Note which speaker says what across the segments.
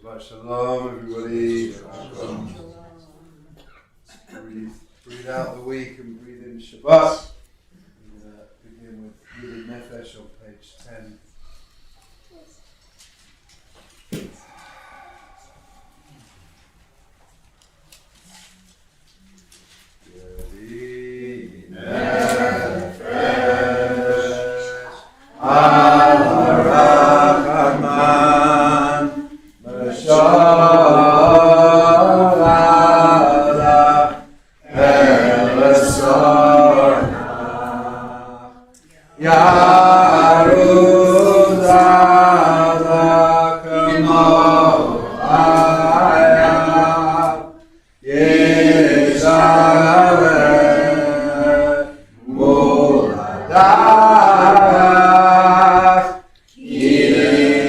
Speaker 1: Shabbat Shalom, everybody. Breathe out the week and breathe in Shabbat. We begin with Yudin Nefesh on page 10. Yudin Nefesh Al-Rakaman Mashallah El-Sorna Yaruzala Kamoaya Yeshave Muladah Kiriyama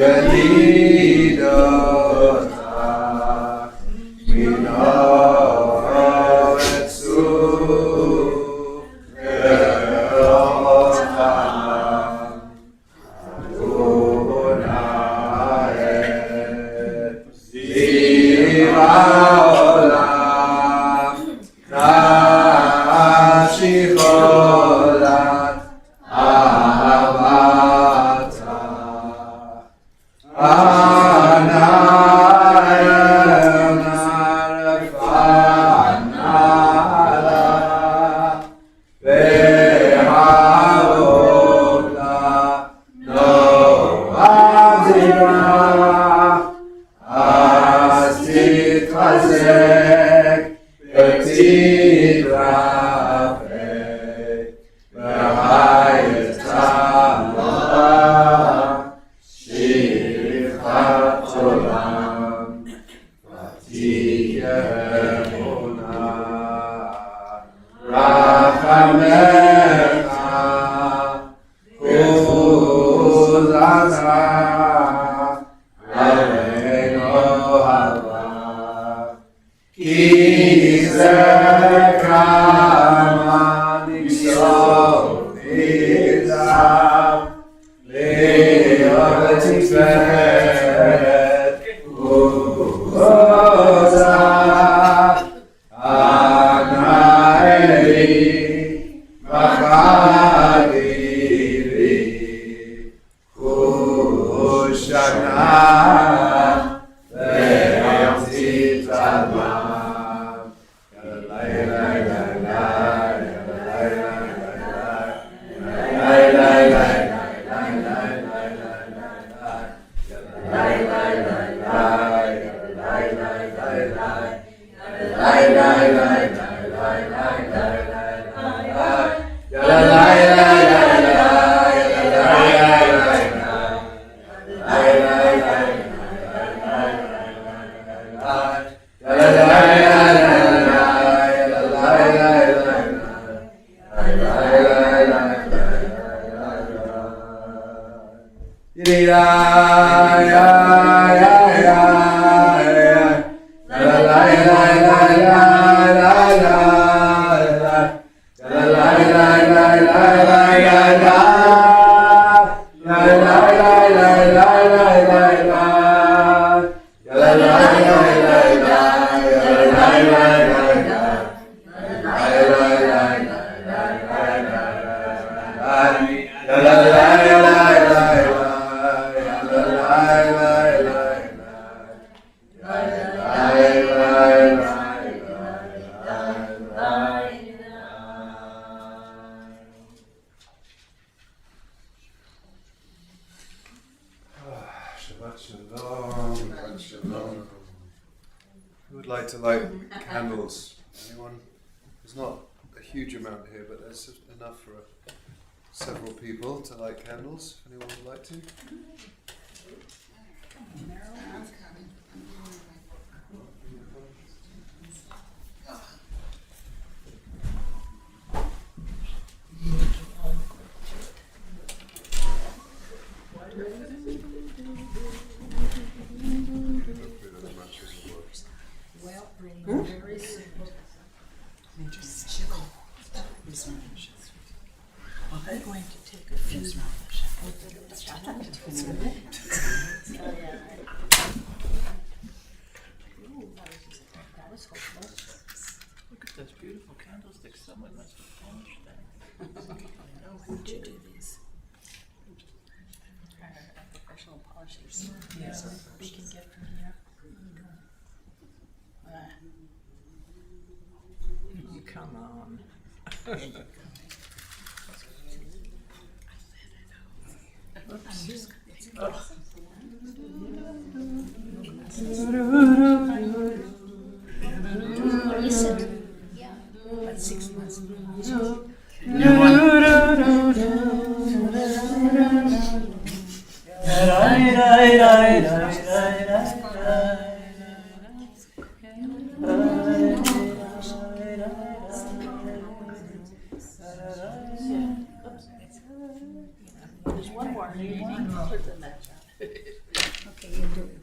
Speaker 1: Yalidota Minoretsu Erotam Adunae Ziraolam Nashicholat Ahavata Anayana Behavotla Noazira Astit Chazek Petit Rafek Behayetala Shirichat Olam Vatiyemuna Rachamecha Kuzata Aleinu Hava Ki Zekama Nixol Nizam Le'or Tiferet Uza Anaeli Machadiri Kushana Ve'amtit Almam Shabbat Shalom, Shabbat Shalom. Who would like to light candles? Anyone? There's not a huge amount here, but there's enough for several people to light candles. If anyone would like to?
Speaker 2: Well, very simple.
Speaker 3: Just chill. I'm going to take a few.
Speaker 2: That was hopeless.
Speaker 4: Look at those beautiful candlesticks. Someone must have polished them.
Speaker 3: Who'd you do these?
Speaker 2: A professional polishing.
Speaker 3: Yeah.
Speaker 2: We can get from here.
Speaker 3: Come on.
Speaker 2: Recent. Yeah. About 6 months. There's one more. Okay, you do it.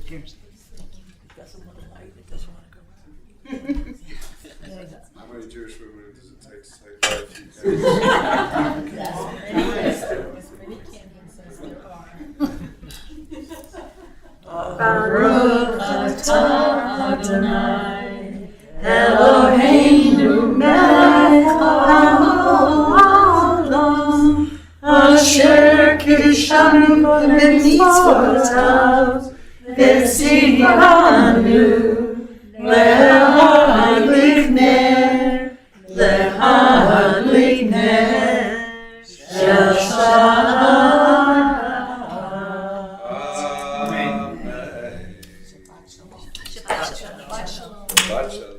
Speaker 3: Cheers.
Speaker 4: It doesn't want to light. It doesn't want to go.
Speaker 2: There you go.
Speaker 1: How many Jewish women does it take to say very few
Speaker 2: As many candles as there are.
Speaker 3: Baruch atah Adonai Eloheinu melech haolam asher kishanu b'mitzvotav v'tzivanu lehadlik ner shel Shabbat.
Speaker 2: Shabbat shalom.
Speaker 1: Shabbat shalom.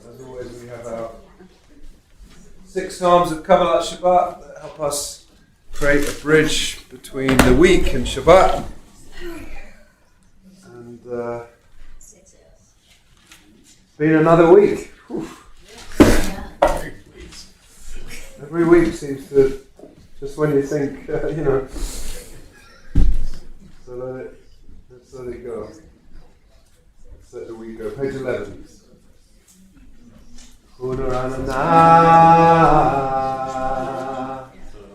Speaker 1: As always, we have our 6 Psalms of Kabbalat Shabbat that help us create a bridge between the week and Shabbat. And it's been another week. Whew. Every week seems to, just when you think, so let's let it go. Let's let the week go. Page 11. Unuranana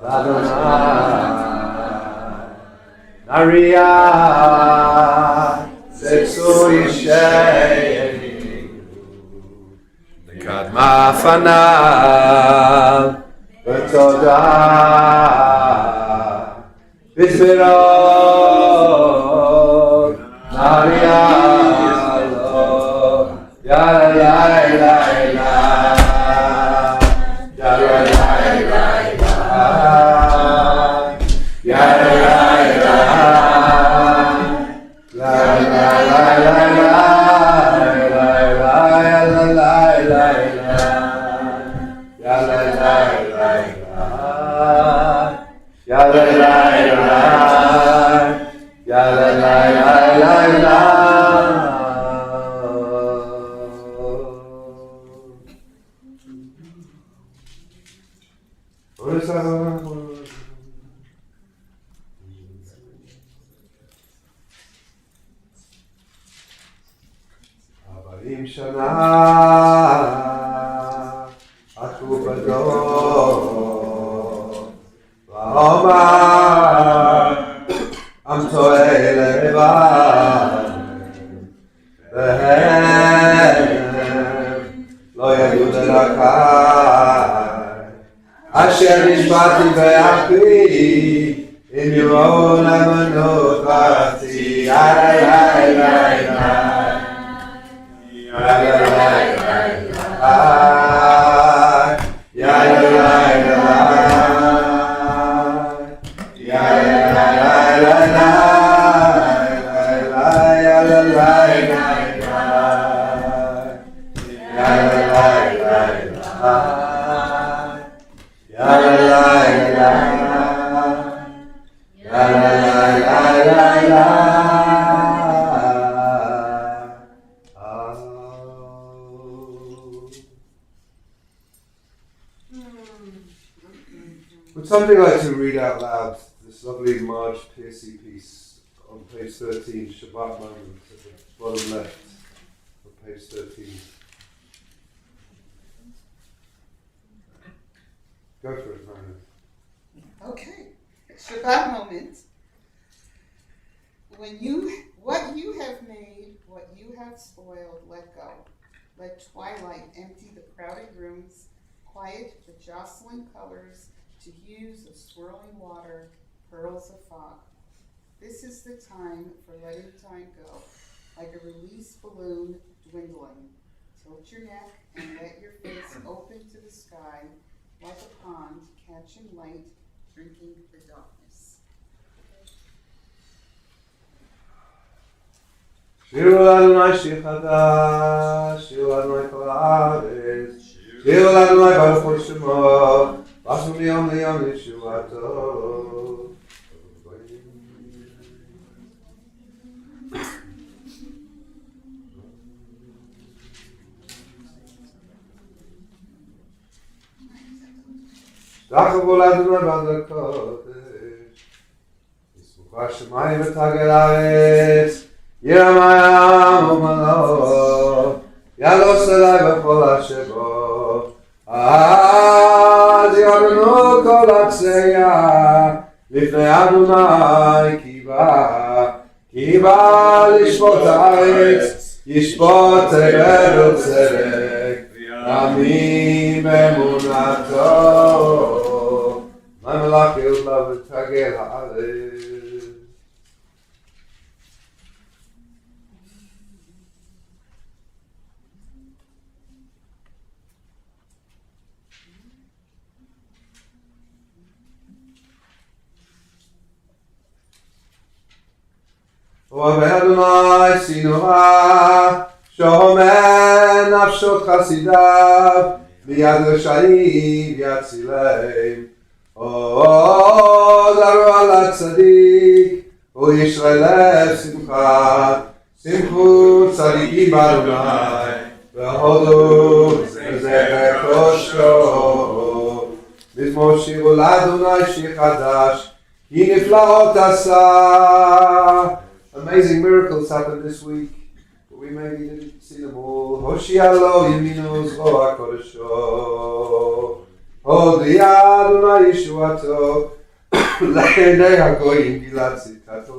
Speaker 1: Adonai Naria Setsu Yisheinu Kadma Fanav B'toda B'tzvirot Naria Lo Yalai Shana Akubado Vahomar Am Toel Levad Behem Lo Yadu Lerakai Asher Nishbati Be'api Im Yiron Amanot V'Arati Ay Would somebody like to read out loud this lovely Marge Piercy piece on page 13, Shabbat Moment, at the bottom left of page 13? Go for it, Manu.
Speaker 5: Okay. Shabbat moment. What you have made, what you have spoiled, let go. Let twilight empty the crowded rooms, quiet the jostling colors to hues of swirling water, pearls of fog. This is the time for letting time go, like a released balloon dwindling. Tilt your neck and let your face open to the sky, like a pond catching light, drinking the darkness.
Speaker 1: Shiru Adonai Shir Chadash, Shiru Adonai Kol Haaretz, Shiru Adonai Baruch Hu Shemo, Vasu Miyom Liyom Yeshuato. Shtachavu Adonai B'adar Kodesh, Yismucha Shemayim v'tagel haaretz, Yiram umalo, Yalos elai b'chol hashebo, Az yornu kol hatzeya, Lifnei Adonai kiba lishpot haaretz, Yishpot eber u'tzedek, Yamim b'emunato, My Malach Yudla v'tagel haaretz. Adonai Sinuha, Shomer Nafshot Chasidav, Miyad Resha'im Yatzileim. Daru ala Tzadik, Yishrei Lev Simcha, Simchu Tzadikim Adonai, V'hodu Zecher Kosho. Mizmor Shiru L'Adonai Shir Chadash, Ki Niflaot Asa. Amazing miracles happened this week, but we maybe didn't see them all. Hoshialo Yeminu Zro HaKodesho, Hodi Adonai Yeshuato, Le'enei HaGoyim Gilad Tzidkato.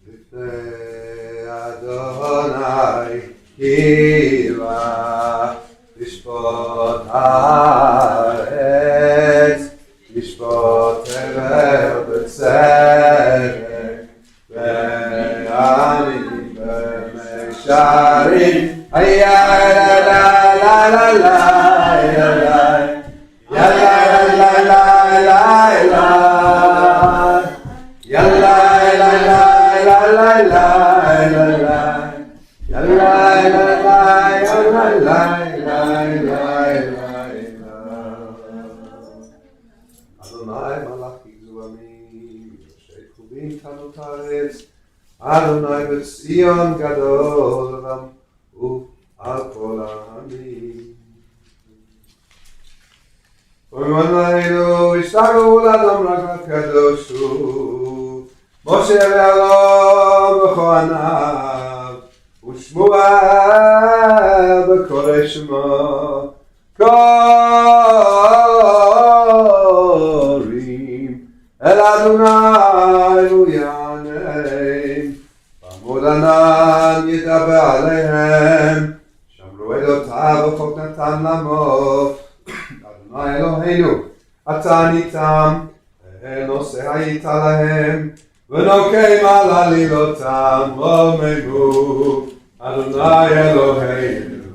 Speaker 1: Lifnei Adonai Kiva Lishpot haaretz, Lishpot eber b'tzedek, Ve'anim b'meisharim, Adonai b'tzion gadol ram u'al kol ha'amim. V'manayinu ishtaru l'adam raglav kadoshu, Moshe ve'Aaron v'chohanav, u'Shmuel b'korei shemo, korim el Adonai u'yaneim. Modanan yidaber alehem, shamru elotav v'chok natan lamo, Adonai Eloheinu, ata nitam, ve'enose hayita lahem, v'nokeim al alilotam, v'omegu, Adonai Eloheinu,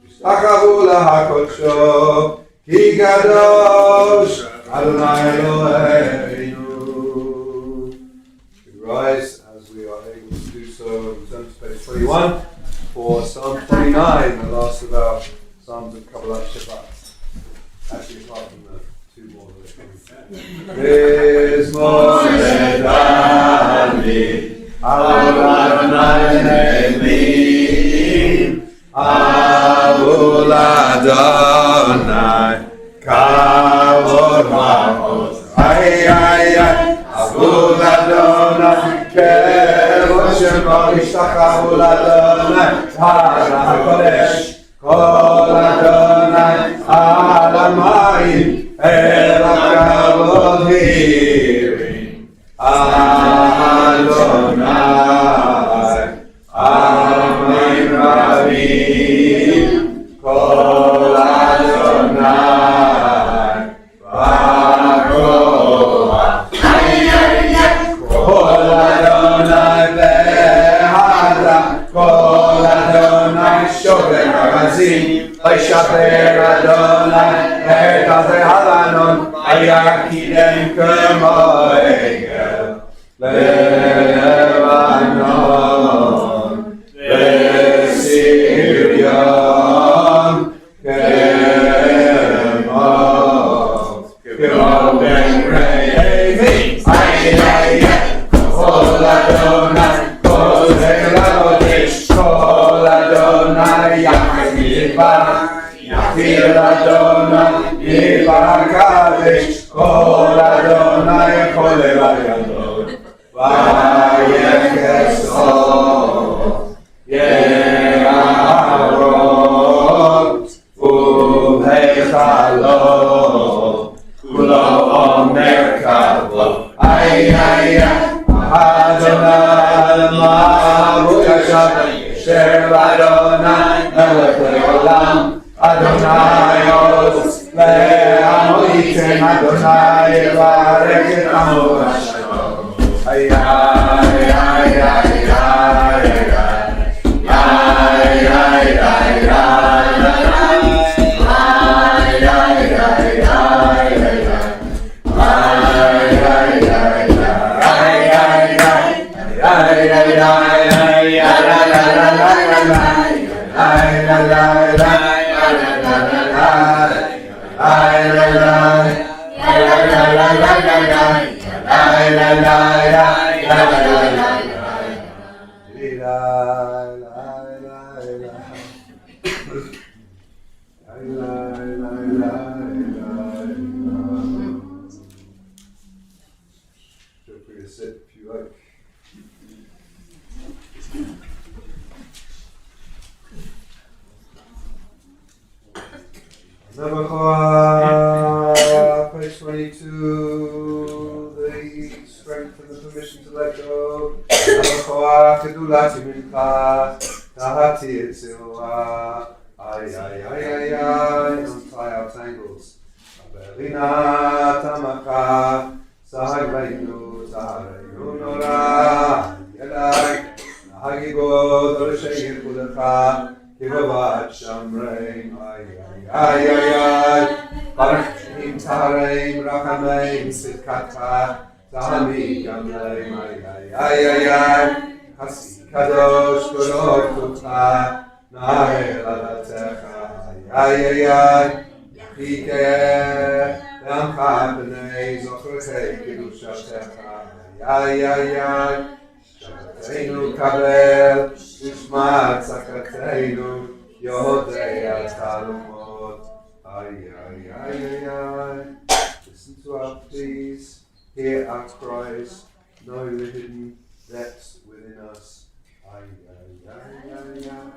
Speaker 1: yishtachavu lahakodsho, ki gadosh, Adonai Eloheinu. We rise as we are able to do so in terms of page 21 for Psalm 29, the last of our Psalms of Kabbalat Shabbat. Actually, apart from the two more that are coming. Mizmor David, Adonai Elohim, Avul Adonai, Kavod Va'od. Ay, Avul Adonai, Kevod Shemo Yishtachavu Adonai, Hara HaKodesh, Kol Adonai, Al Hamayim, El HaKavod Hirim, Adonai, Amen Ravim, Kol Adonai, Baruch, Kol Adonai Behada, Kol Adonai Shover Magazin, Vaishaper Adonai, Erdazeh Halanon, Ayakidem Kemoegel, Lebanon, Lesirion, Kemov, Kemov Reimi, Kol Adonai, Kol Heladotish, Kol Adonai, Yachir Adonai, Yivakadesh, Kol Adonai, Kol Evayadon, Vayekeso, Ye'aron, Ubeichalo, Kulo Omer Kavo, Adonai, Ma'avu Yashav, Sher Adonai, Melech Le'olam, Adonai Oz, Le'amo Yitem, Adonai Yevarech et Amo V'Shalom. Ay, ay, ay, ay, ay, ay, ay, ay, Feel free to sit if you like. Nebuchadnezzar, page 22, the strength and the permission to let go. Nebuchadnezzar, kedulati mincha, tahati etzilwa, ay, ay, ay, ay, ay, untie our tangles. Aberina tamaka, sahagvainu, saharaynu nora, yelai, nahagibo, dorshei kulecha, kivavat shamrein, ay, ay, ay, ay, Barachim Tareim Rachameim Sidkata Tahami Gamleim Ay, ay, ay, ay, Hasi Kadosh Godot Kuta Nae Ladatecha Ay, ay, ay, Yachike Le'amcha B'nei Zochretei Kedushatecha Ay, ay, ay, Shabbateinu Kabel Ushma Tzakateinu Yodei Atalumot Ay, ay, ay, ay, ay. Listen to our pleas, hear our cries, know the hidden depths within us. Ay, ay, ay, ay, ay.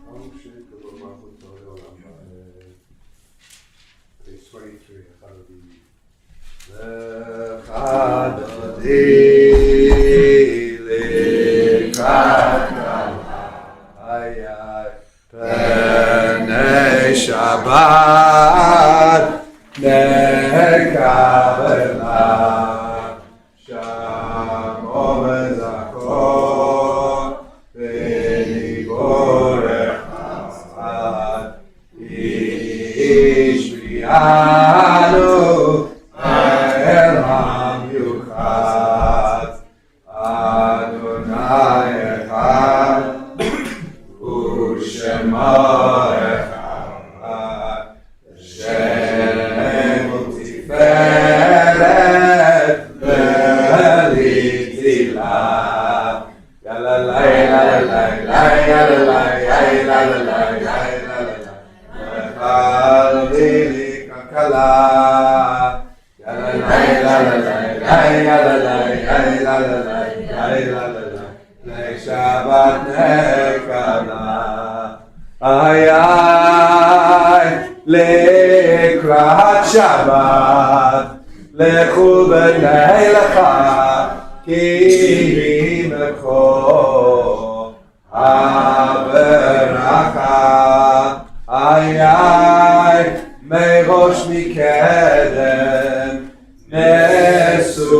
Speaker 1: Om Shri Kavod Malchuto Le'olam Va'ed. Page 23, Hilary. L'chadodi l'kadam. Ay, ay. P'nei Shabbat nekabela Shamo v'zakor v'niborech ish b'yanu el ha'miuchad Adonai echad Shema Echad לקראת שבת לכו בלילה כי מקור הברכה מראש מקדם נסוכה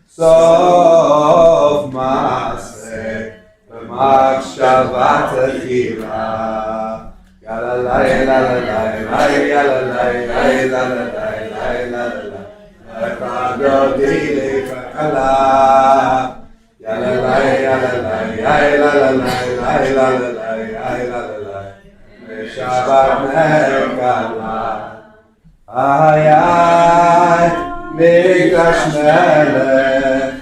Speaker 1: סוף מעשה במחשבה תחילה יאללה לילה לילה יאללה לילה לילה דודי לכלכלה יאללה לילה שבת נקלה מקדש מלך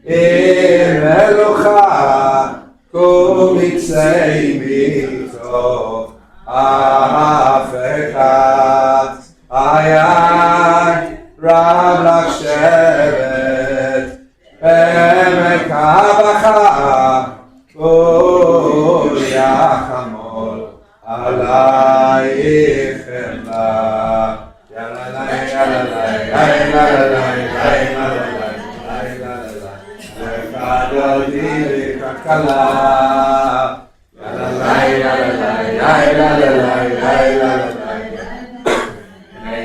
Speaker 1: עם מלוכה קום יצא מתוך אף אחד רב לך שבט עמק הבכה יחמול עלייך חמלה יאללה דודי לכלכלה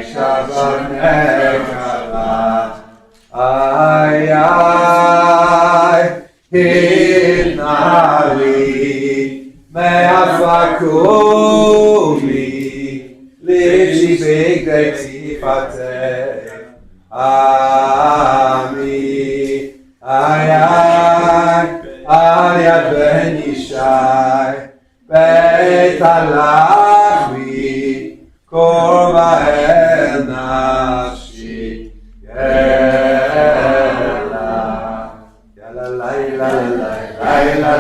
Speaker 1: שבת נקלה התנערי מהפקומי לבשי בגדי תפתח עמי על יד בן ישי בית הלחמי קורבה אל נפשי יאללה לילה לילה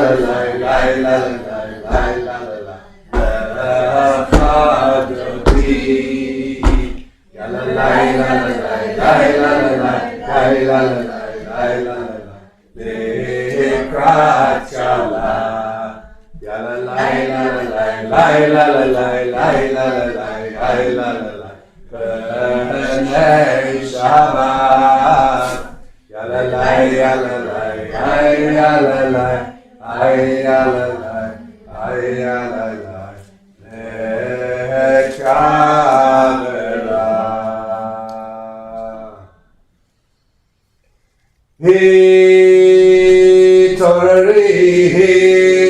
Speaker 1: לילה לילה דודי יאללה לילה לילה לילה לקראת כלה יאללה לילה לילה לילה בני שבת יאללה לילה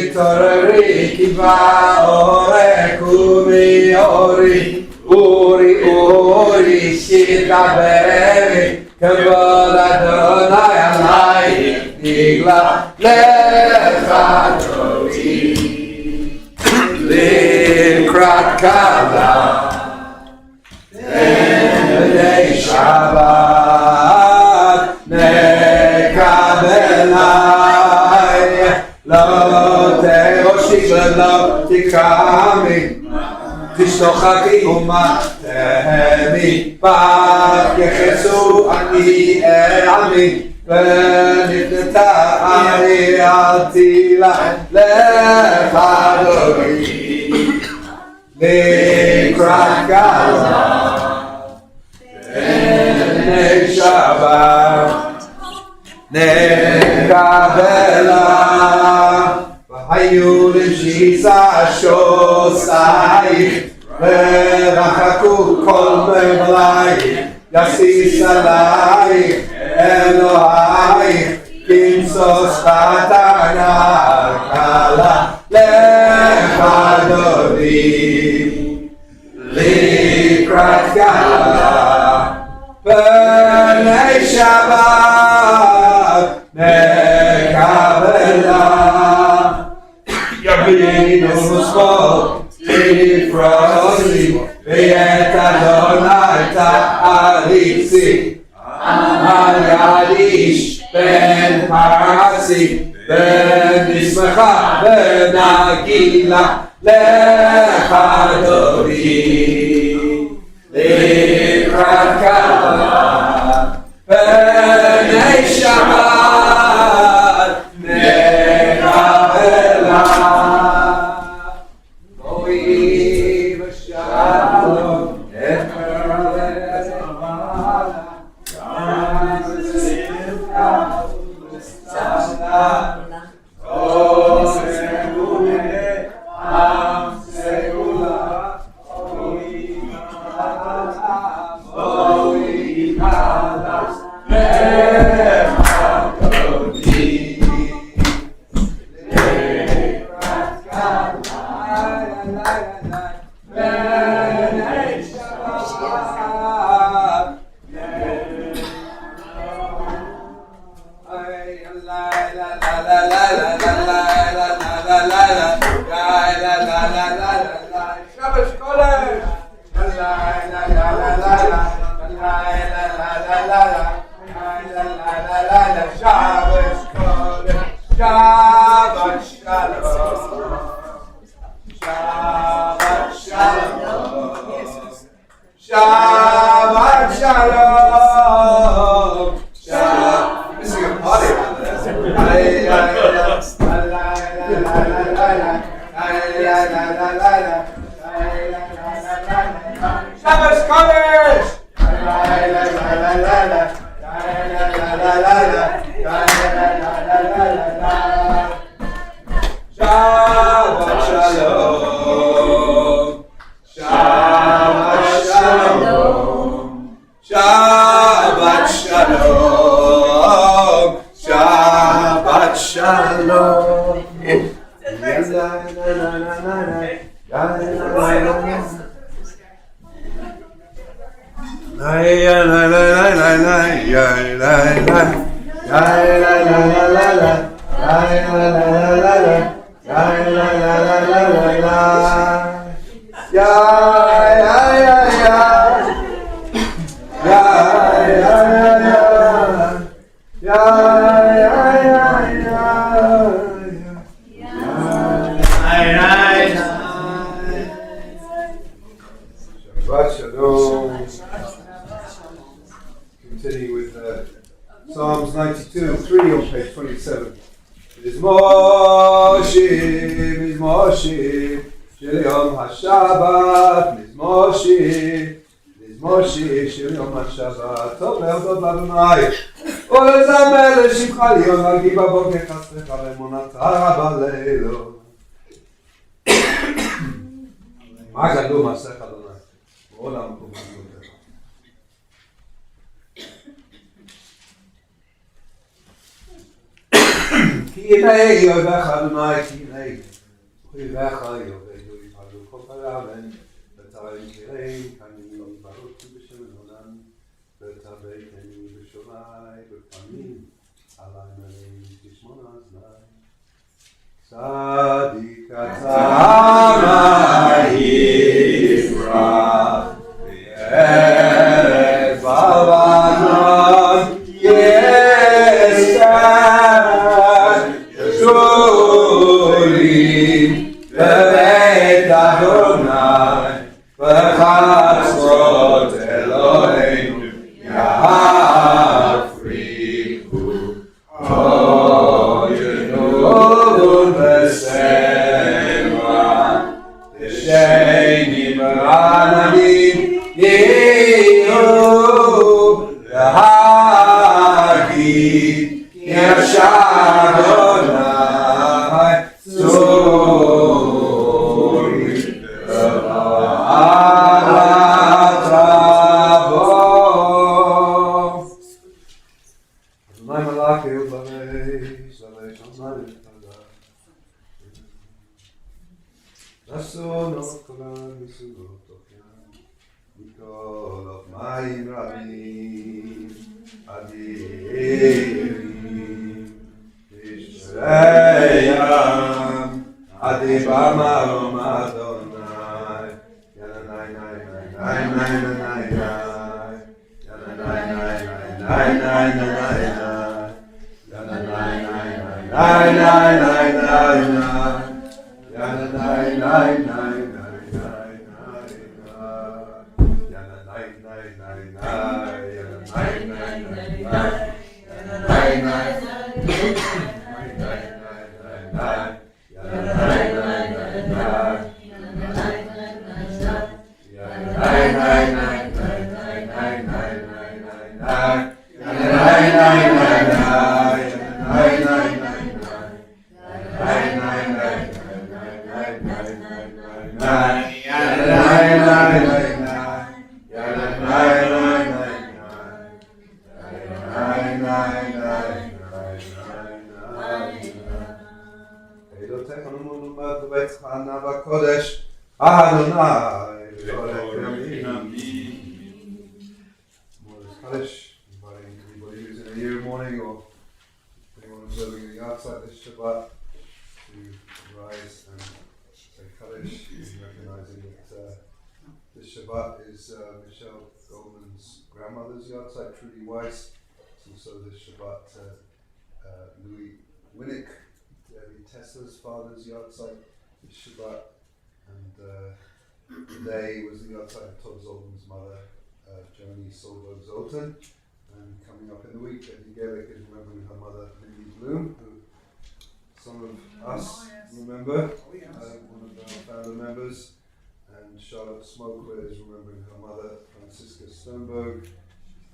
Speaker 1: התעוררי כי באורך אורי שידברי כבוד אדוני עלי נגלה לך דודי לקראת כלה בני שבת נקבלי לא תאושי ולא תקמי תשתוכחי ומתמי פת יחסו אני עמי ונפנתה אני אל תילה לך דודי לקראת כלה בני שבת נקבלה והיו למשיסה שוסייך ורחקו כל מבלייך יסיס עלייך אלוהייך כמסוס חתנה כלה לך דודי לקראת כלה בני שבת נקבלה יבינו שמאל תפרוסי ואת אדוני תעריצי על יד איש בן פרסי ונשמחה ונגילה לך אדוני לקראת קלה פני שבת נקבלה בואי בשלום את פרלת המעלה גם בשמחה ובשמחה כל אמונה עם סגולה בואי קלה Shabbat Shalom. You're missing a party around there. Shabbos Kodesh. Shabbat Shalom. Shabbat Shalom. Shabbat Shalom. Shabbat Shalom. Shabbat Shalom. Continue with Psalms 92:3 on page 27. מזמושים של יום השבת, מזמושים של יום השבת, טוב להודות לאדוני ולזמר לשבחך ליום להגיד בבוקר חסדך ואמונתך רבה לאלוהים. מה גדול מעשיך אדוני בעולם ובגדולתך. כי הנה אויביך אדוני, כי הנה אויביך יאבדו יפעלו כל פלאבן ותראים קירים כנים לא יברוכו בשם אלוהים ותבקני בשמי בפנים עלי מלאים תשמעון אזני צדיק אתה יפרח וירד בלבנון גדולים בבית אדוני בחצרות אלוהינו יפריחו ינובון בסלע דשנים ועננים יהיו להגיד כי השם אדוני Kaddish, inviting everybody who's in a year morning or anyone observing the outside this Shabbat to rise and say Kaddish, recognizing that this Shabbat is Michelle Goldman's grandmother's yahrzeit, Trudy Weiss. It's also this Shabbat Louis Winnick, Debbie Tesla's father's yahrzeit, this Shabbat. And today was the yahrzeit of Todd Zoltan's mother, Joni Solberg Zoltan. And coming up in the week, Eddie Gerlich is remembering her mother, Mindy Bloom, who some of us remember, one of our founder members. And Charlotte Smoker is remembering her mother, Franziska Sternberg.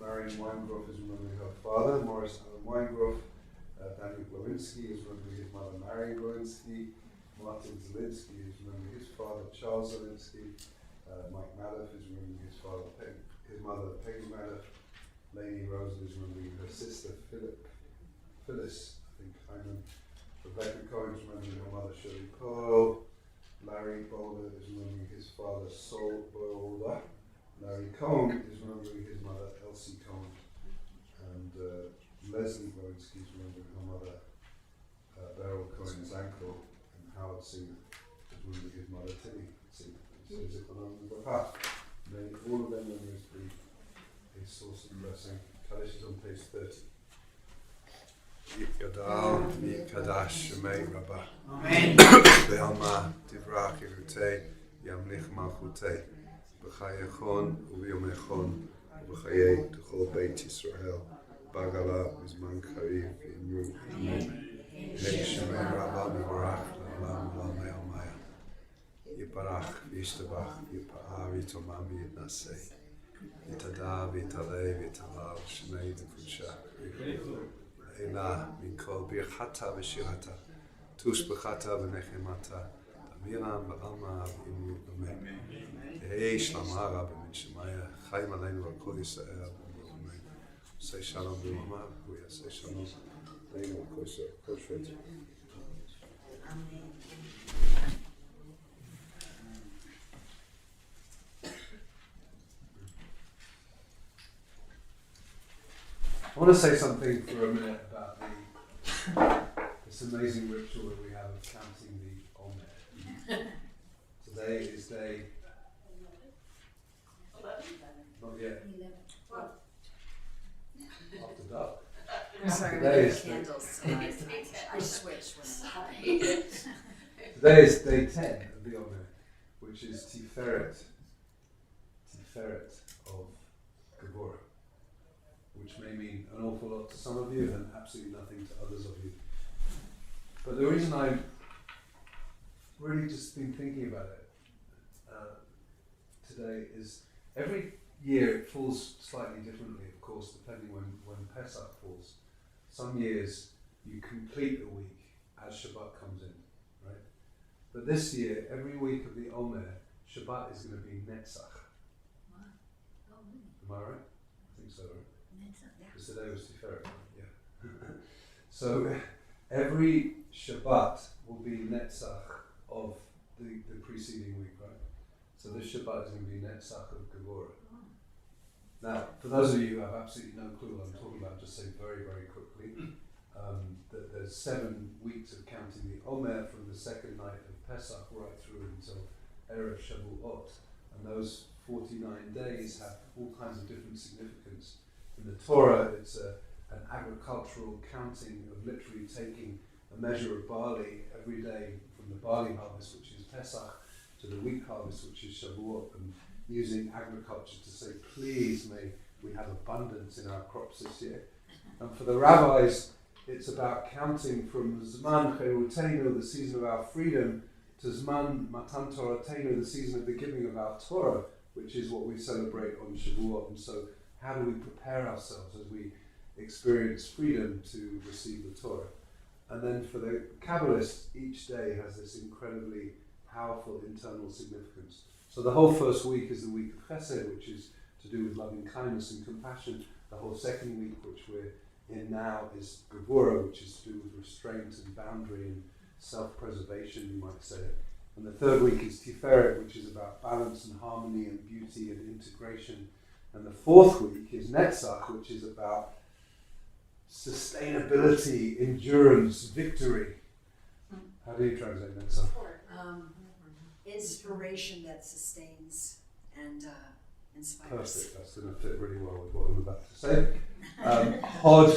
Speaker 1: Marion Weingroff is remembering her father, Morris Allen Weingroff. Daniel Glowinski is remembering his mother, Mary Glowinski. Martin Zelinsky is remembering his father, Charles Zelinsky. Mike Madoff is remembering his father, his mother, Peggy Madoff. Lainey Rosen is remembering her sister, Phyllis, I think, Hyman. Rebecca Cohen is remembering her mother, Shirley Pearl. Larry Boulder is remembering his father, Sol Boulder. Larry Cohen is remembering his mother, Elsie Cohen. And Leslie Glowinski is remembering her mother, Beryl Cohen's ankle. And Howard Singer is remembering his mother, Tilly Singer. May all of their memories be a source of blessing. Kaddish is on page 30. Yadal Mikadash Shemei Rabbah.
Speaker 3: Amen.
Speaker 1: Be'alma Divrach Irutei Yamlich Malchutei B'chayechon U'Yomechon B'chayei T'chol Beit Yisrael Bagala Bizman Kariv Yimru Amen. Hey Shemei Rabbah Mivarach L'Olam L'Amei Almaya Yiparach V'Yishtabach Yipa'ah V'Yitomam V'Yitnasei Yitada V'Yitalei V'Yitalal Shemei D'Kudsha Ela Mikol Birchata V'Shirata Tush B'chata V'Nechemata Amiram B'Alma V'Imru Amen. Hey Shlamara B'Min Shemaya Chaim Aleinu V'Kol Yisrael Amen. Say Shalom B'Mama Huya Say Shalom Aleinu V'Kol Yisrael Kol Shvet. I want to say something for a minute about this amazing ritual that we have of counting the Omer. Today is day... Not yet. After dark.
Speaker 2: Sorry, we
Speaker 1: Today
Speaker 2: have
Speaker 1: is
Speaker 2: candles tonight. I switched when
Speaker 1: Today is day 10 of the Omer, which is Tiferet of Gabora, which may mean an awful lot to some of you and absolutely nothing to others of you. But the reason I've really just been thinking about it today is every year it falls slightly differently, of course, depending when Pesach falls. Some years you complete the week as Shabbat comes in, right? But this year, every week of the Omer, Shabbat is going to be Netzach. Am I right? I think so, right? Because today was Tiferet, yeah. So every Shabbat will be Netzach of the preceding week, right? So this Shabbat is going to be Netzach of Gevurah. Now, for those of you who have absolutely no clue what I'm talking about, just say very, very quickly that there's 7 weeks of counting the Omer from the second night of Pesach right through until Erev Shavuot. And those 49 days have all kinds of different significance. In the Torah, it's an agricultural counting of literally taking a measure of barley every day from the barley harvest, which is Pesach, to the wheat harvest, which is Shavuot, and using agriculture to say, please may we have abundance in our crops this year. And for the rabbis, it's about counting from Zman Cherutenu, the season of our freedom, to Zman Matan Toratenu, the season of the giving of our Torah, which is what we celebrate on Shavuot. And so how do we prepare ourselves as we experience freedom to receive the Torah? And then for the Kabbalists, each day has this incredibly powerful internal significance. So the whole first week is the week of Chesed, which is to do with loving kindness and compassion. The whole second week, which we're in now, is Gevurah, which is to do with restraint and boundary and self-preservation, you might say. And the third week is Tiferet, which is about balance and harmony and beauty and integration. And the fourth week is Netzach, which is about sustainability, endurance, victory. How do you translate Netzach?
Speaker 2: Inspiration that sustains and inspires.
Speaker 1: Perfect, that's going to fit really well with what I'm about to say. Hod,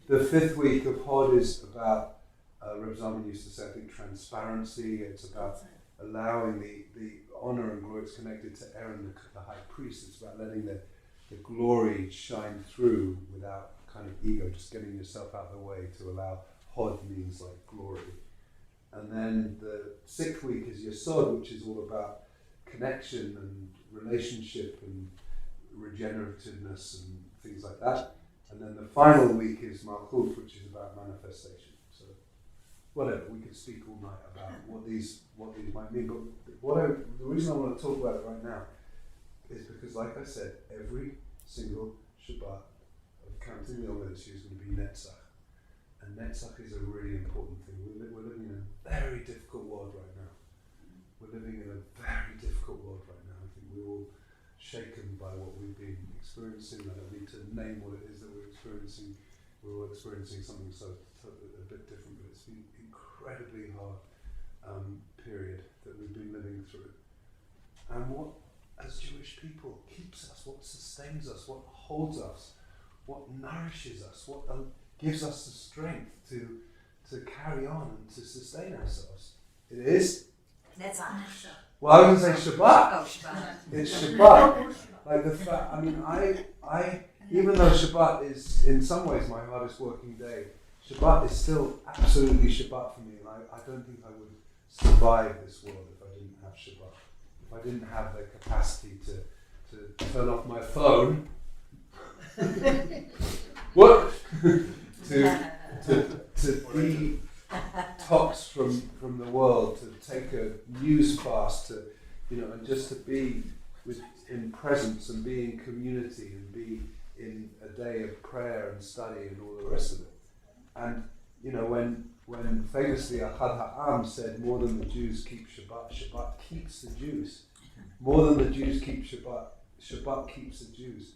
Speaker 1: the fifth week of Hod is about, Reb Zalman used to say, I think, transparency. It's about allowing the honor and glory. It's connected to Aaron, the high priest. It's about letting the glory shine through without kind of ego, just getting yourself out of the way to allow. Hod means like glory. And then the sixth week is Yesod, which is all about connection and relationship and regenerativeness and things like that. And then the final week is Malchut, which is about manifestation. So, whatever, we could speak all night about what these might mean. But the reason I want to talk about it right now is because, like I said, every single Shabbat of counting the Omer this year is going to be Netzach. And Netzach is a really important thing. We're living in a very difficult world right now. We're living in a very difficult world right now. I think we're all shaken by what we've been experiencing. I don't need to name what it is that we're experiencing. We're all experiencing something a bit different, but it's been an incredibly hard period that we've been living through. And what, as Jewish people, keeps us, what sustains us, what holds us, what nourishes us, what gives us the strength to carry on and to sustain ourselves. It is?
Speaker 2: That's on.
Speaker 1: Well, I was going to say Shabbat.
Speaker 2: Oh, Shabbat.
Speaker 1: It's Shabbat. Like the fact, I mean, I even though Shabbat is in some ways my hardest working day, Shabbat is still absolutely Shabbat for me. And I don't think I would survive this world if I didn't have Shabbat. If I didn't have the capacity to turn off my phone. What? to detox from the world, to take a news fast, to and just to be in presence and be in community and be in a day of prayer and study and all the rest of it. And when famously Achad Ha'am said, more than the Jews keep Shabbat, Shabbat keeps the Jews. More than the Jews keep Shabbat, Shabbat keeps the Jews.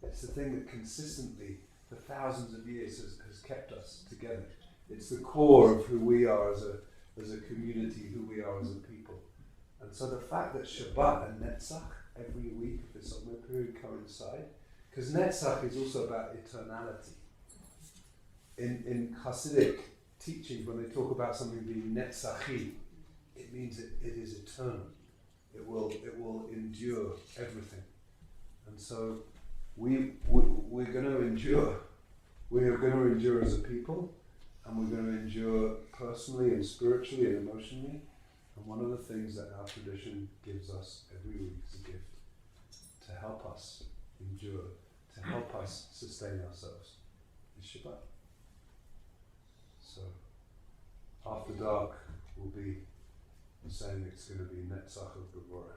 Speaker 1: It's the thing that consistently, for thousands of years, has kept us together. It's the core of who we are as a community, who we are as a people. And so the fact that Shabbat and Netzach every week of this Omer period coincide, because Netzach is also about eternality. In Hasidic teachings, when they talk about something being Netzachi, it means it is eternal. It will endure everything. And so we're going to endure. We are going to endure as a people, and we're going to endure personally and spiritually and emotionally. And one of the things that our tradition gives us every week is a gift to help us endure, to help us sustain ourselves, is Shabbat. So after dark, we'll be saying it's going to be Netzach of Gevurah.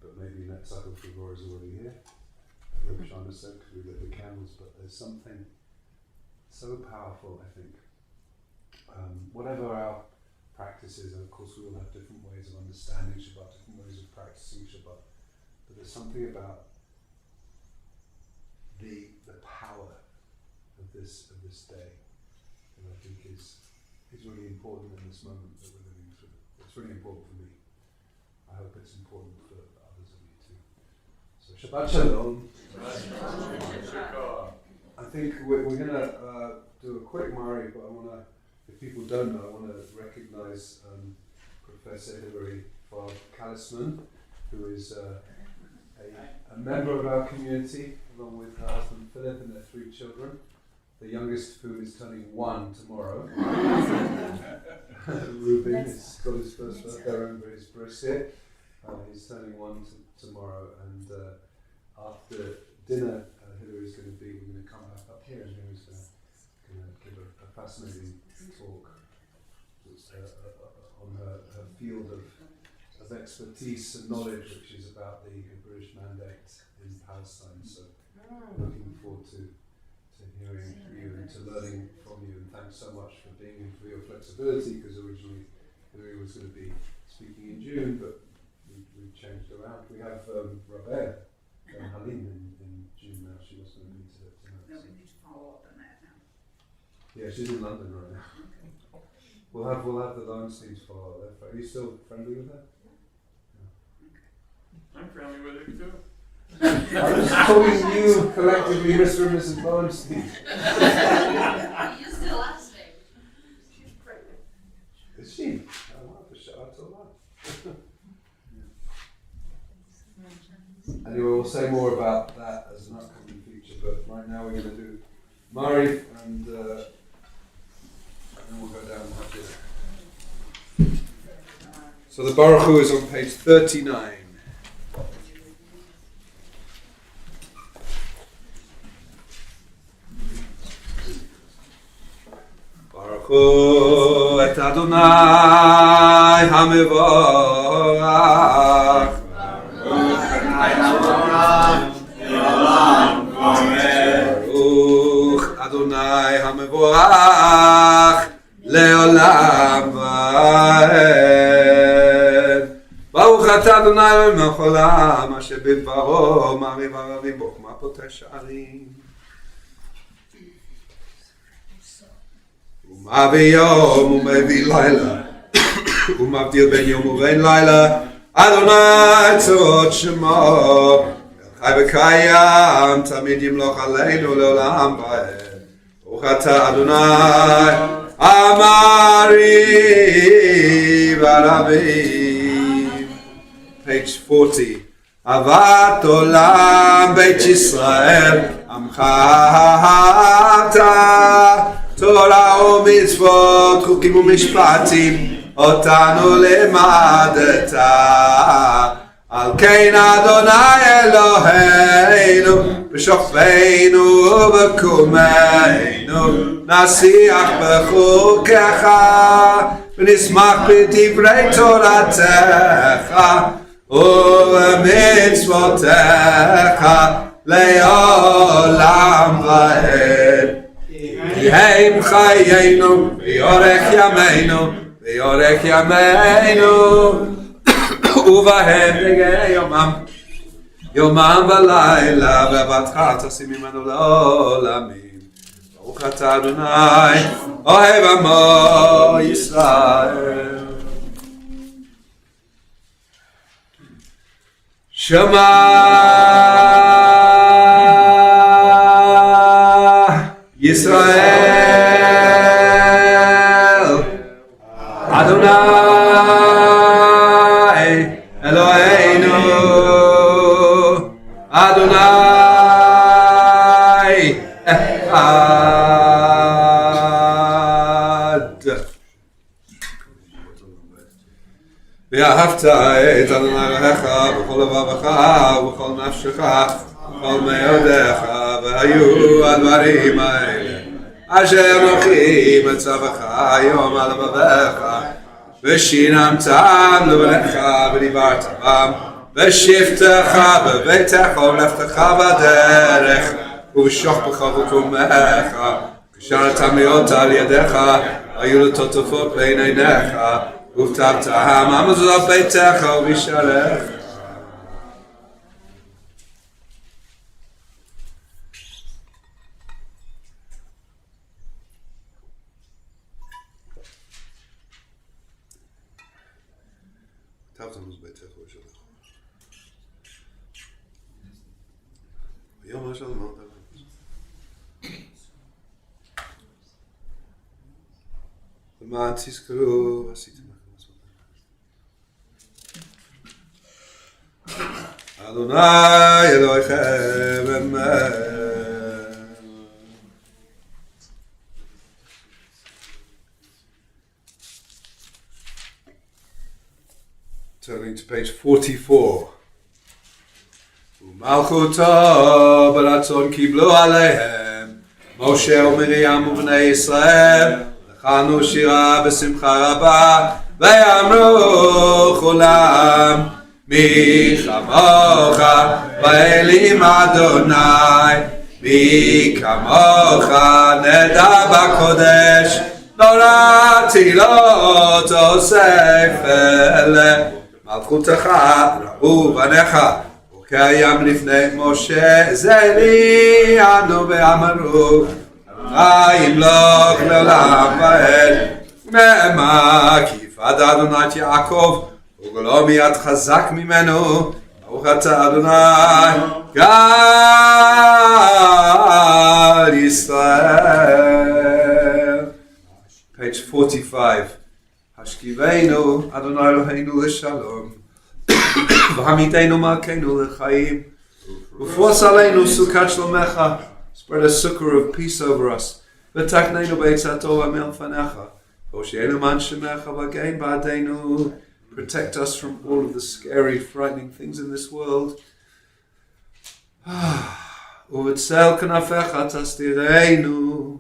Speaker 1: But maybe Netzach of Gevurah is already here. Reb Shana said, because we lit the candles, but there's something so powerful, I think. Whatever our practice is, and of course we all have different ways of understanding Shabbat, different ways of practicing Shabbat, but there's something about the power of this day that I think is really important in this moment that we're living through. It's really important for me. I hope it's important for others of you too. So Shabbat Shalom. I think we're going to do a quick Mari, but I want to if people don't know, I want to recognise Professor Hilary from Kalisman, who is a member of our community, along with her husband Philip and their 3 children. The youngest, who is turning 1 tomorrow. Ruben has got his first birthday over his brisket. He's turning 1 tomorrow, and after dinner, Hilary's going to come back up here, and Hilary's going to give a fascinating talk on her field of expertise and knowledge, which is about the British mandate in Palestine. So, looking forward to hearing you and to learning from you, and thanks so much for being in, for your flexibility, because originally Hilary was going to be speaking in June, but we changed around. We have Robert and Halim in June now. She was going to be tonight.
Speaker 6: No, we need to follow up on that now.
Speaker 1: Yeah, she's in London right now. We'll have the Lowensteins follow her. Are you still friendly with her?
Speaker 4: I'm friendly with it too.
Speaker 1: I was calling you collectively Mr. and Mrs. Lowenstein.
Speaker 2: You used the last name.
Speaker 6: She's pregnant.
Speaker 1: Is she? Oh, wow, for sure. I told her. Anyway, we'll say more about that as an upcoming feature, but right now we're going to do Mari, and then we'll go down and have dinner. So the Baruch Hu is on page 39. Baruch Hu et Adonai HaMevorach. Baruch Adonai HaMevorach Le'olam Va'ed. Baruch Ata Adonai Melech Olam Asher Bidbaro Ma'ariv Ha'aravim Bochma Poteh Sha'arim. ומה ביום ומביא לילה ומבדיל בין יום ובין לילה אדוני צבאות שמו חי וקיים תמיד ימלוך עלינו לעולם ועד ברוך אתה אדוני המעריב הרבים. Page 40. אהבת עולם בית ישראל עמך אתה תורה ומצוות, חוקים ומשפטים, אותנו לימדת. על כן אדוני אלוהינו, בשוכבנו ובקומנו, נשיח בחוקיך, ונשמח בדברי תורתך, ובמצוותיך, לעולם ועד. יהי חיינו, ויארך ימינו, ויארך ימינו, ובהם נגע יומם ולילה, ועבדך תשים ממנו לעולמים. ברוך אתה אדוני, אוהב עמו ישראל. שמע Yisrael Adonai Eloheinu Adonai Echad. ואהבת את אדוני אלוהיך בכל לבבך ובכל נפשך ובכל מאודיך, והיו הדברים האלה אשר אנוכי מצווך היום על לבבך, ושיננתם לבניך ודיברת בם, בשבתך בביתך ובלכתך בדרך ובשוכבך ובקומך, כשנתם להיות על ידיך היו לטוטפות בין עיניך, וכתבתם על מזוזות ביתך ובשעריך. כתבתם על ביתך ובשעריך. ויאמר שלום אמרת להם. למען תזכרו, עשיתם לכם לעשות. אדוני אלוהיכם אמן. Turning to page 44. ומלכותו ברצון קיבלו עליהם משה ומרים ובני ישראל לחנו שירה בשמחה רבה ואמרו כולם מי כמוך באלים אדוני מי כמוך נדע בקודש נורא תהילות אוסף אלה מלכותך ראו בניך וקיים לפני משה זה לי אנו ואמרו ימלוך לעולם ועד נאמר כי יפעד אדוני את יעקב וגולו מיד חזק ממנו ברוך אתה אדוני גאל ישראל. Page 45. השכיבנו אדוני אלוהינו לשלום והמיתנו מלכנו לחיים ופרוס עלינו סוכת שלומך. Spread a succor of peace over us. ותקננו בעצתו ומלפניך. הושיענו מן שמך וגן בעדנו. Protect us from all of the scary, frightening things in this world. ובצל כנפיך תסתירנו.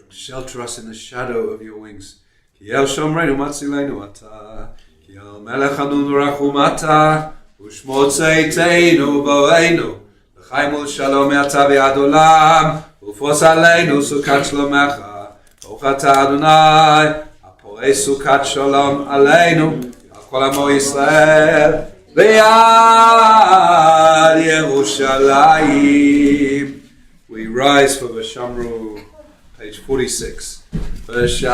Speaker 1: Shelter us in the shadow of your wings. כי אל שומרנו מצילנו אתה. כי אל מלכנו ורחומתה. ושמו צאתנו בואנו. לחיים ולשלום מעתה ועד עולם. ופרוס עלינו סוכת שלומך. ברוך אתה אדוני. הפורס סוכת שלום עלינו. על כל עמו ישראל. ביד ירושלים. We rise for Vashamru. Page 46. ושמרו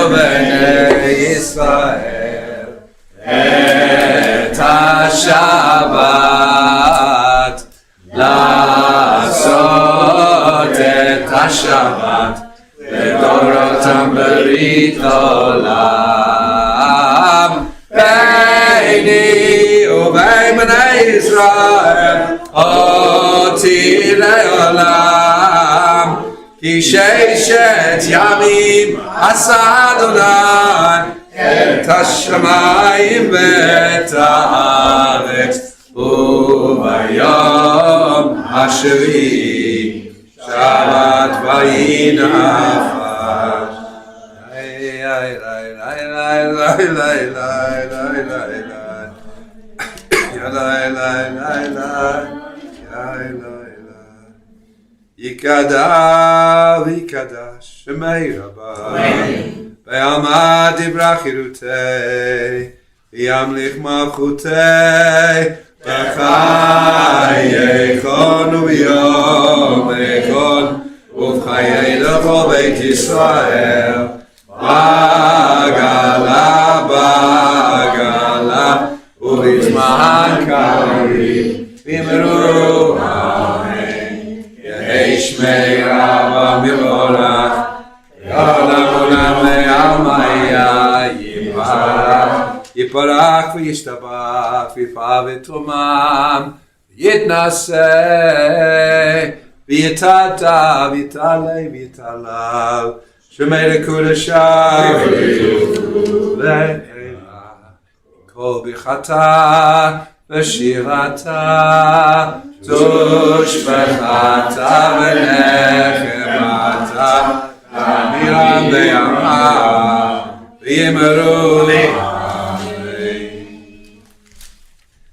Speaker 1: בני ישראל את השבת לעשות את השבת לדורותם ברית עולם ביני ובין בני ישראל אותי לעולם כי ששת ימים עשה אדוני את השמיים ואת הארץ וביום השביעי שבת וינפש. יקדע ויקדש שמי רבה ועמד דברה חירותי וימליך מלכותי בחיי כל וביום כל ובחיי לכל בית ישראל בגלה בגלה ובזמן קריב ואמרו שמי רבה מבורך יעולם עולם לעלמיה יפרח וישתבח ויפעל ותרומם יתנשא ויתעתע ויתעלה ויתעלל שמי לקודשה לעילה כל ברכתה ושירתה תושבחתה ונחמתה אמירם ויאמר ויאמרו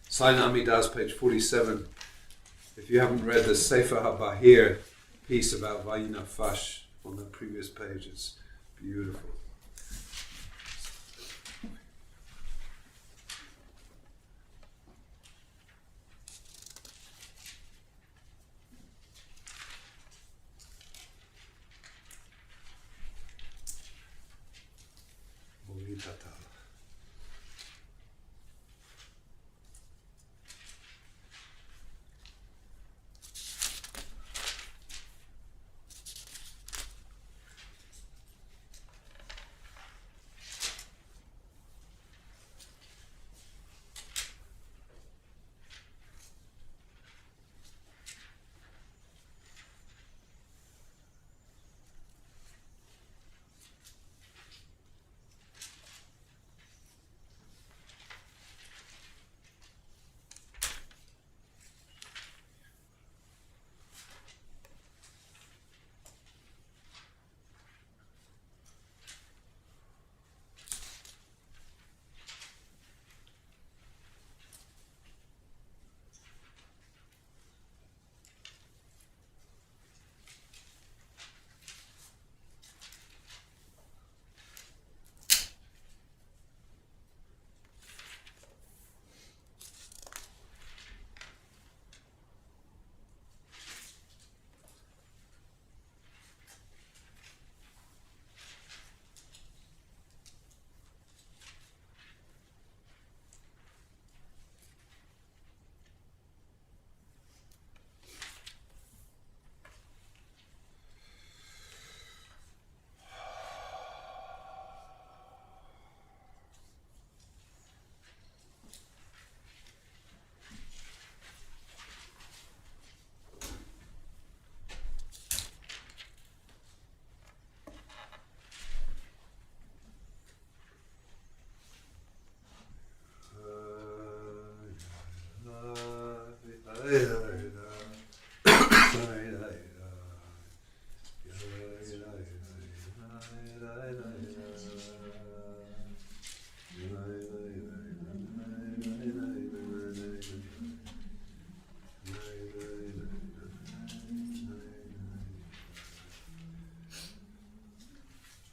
Speaker 1: Sign Amidas, page 47. If you haven't read the Sefer HaBahir piece about Vayinafash on the previous page, it's beautiful.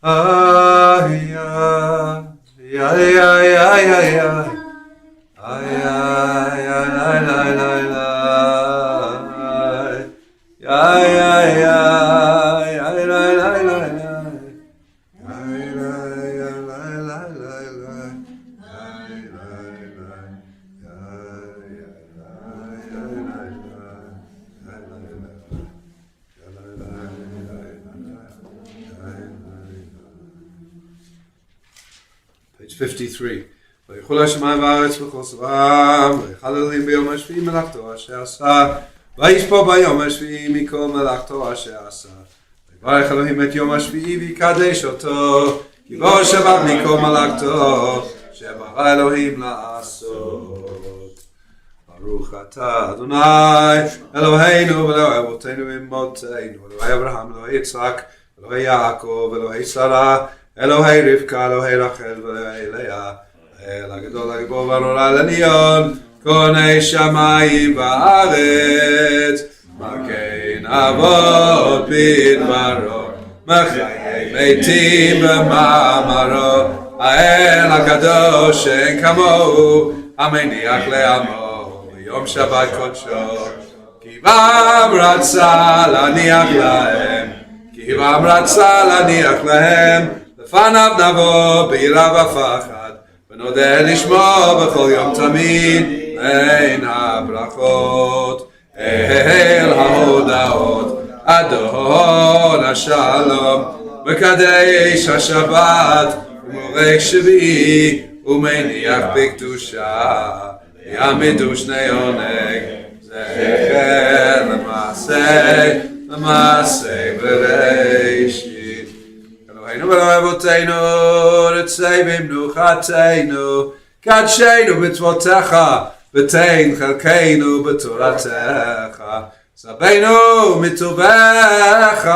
Speaker 1: Ay, ay, ay, ay, ay, ay, ay. Ay, ay, ay, ay, ay, ay, ay. Ay, ay, ay, ay, ay, ay, ay, ay. Ay, ay, ay, ay, ay, ay, ay. Page 53. ויחול השמיים והארץ וכל צבאם, ויחל אלוהים ביום השביעי מלאכתו אשר עשה, וישפוט ביום השביעי מכל מלאכתו אשר עשה. ויברך אלוהים את יום השביעי ויקדש אותו, כי בו שבת מכל מלאכתו, שברא אלוהים לעשות. ברוך אתה אדוני אלוהינו ואלוהי אבותינו ואמותינו, אלוהי אברהם, אלוהי יצחק, אלוהי יעקב, אלוהי שרה, אלוהי רבקה, אלוהי רחל ואלוהי לאה, האל הגדול הגיבור והנורא לעליון, כהני שמיים וארץ, מגן אבות בדברו, מחיי מתים במאמרו, האל הקדוש שאין כמוהו, המניח לעמו ביום שבת קודשו, כי בם רצה להניח להם, כי בם רצה להניח להם, לפניו נבוא ביראה ופחד, ונודה לשמו בכל יום תמיד, בין הברכות אל ההודעות, אדון השלום, מקדש השבת, ומורק שביעי, ומניח בקדושה, יעמידו שני עונג, זכר למעשה בראשית. אלוהינו ואלוהי אבותינו, רצי במנוחתנו, קדשנו במצוותיך, ותן חלקנו בתורתך. סבנו מטובך,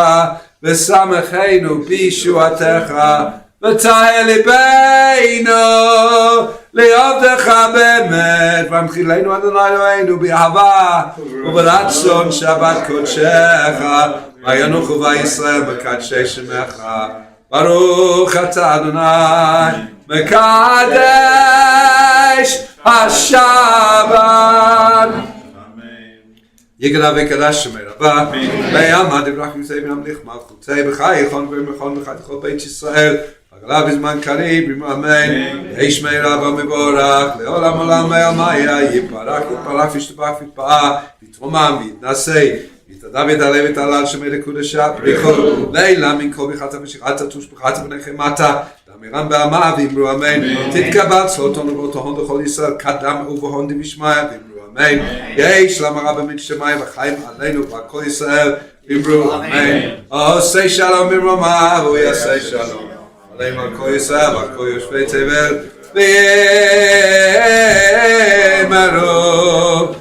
Speaker 1: ושמחנו בישועתך, ותהי ליבנו לעבדך באמת, והנחילנו אדוני אלוהינו באהבה וברצון שבת קודשך, וינוחו בישראל מקדשי שמך. ברוך אתה אדוני מקדש השבת. יגדל ויקדש שמי רבה, ויעמד יברך ימצא וימליך מלכותי בך יכון ומכון בך לכל בית ישראל, וגלה בזמן קריב ימו אמן, יהי שמי רבה מבורך, לעולם עולם ויעמיה, יפרח וישתבח ויתפאר, ויתרומם ויתנשא, יתעלה ויתעלה ויתעלל שמי לקודשה, בריחו, לילה מן כל ברכת המשיכת תושבחת בניכם מטה, דמירם בעמה ואמרו אמן, תתקבל צלותון ובאותו בכל ישראל, קדם ובהון דמשמיא, אמן. יהי שלום הרב מן שמיים וחיים עלינו ועל כל ישראל, אמרו אמן. עושה שלום במרומיו, הוא יעשה שלום עלינו ועל כל ישראל ועל כל יושבי תבל, ואמרו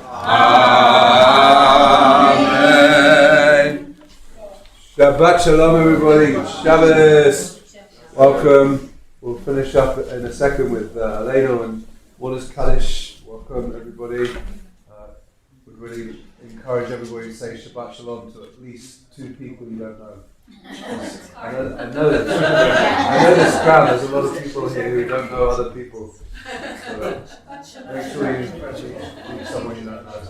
Speaker 1: amen. Shabbat shalom everybody, Shabbos, welcome. We'll finish up in a second with Elena and Wallace Kaddish. Welcome everybody. Would really encourage everybody to say Shabbat Shalom to at least 2 people you don't know. I know this crowd, there's a lot of people here who don't know other people. So make sure you meet someone you don't know.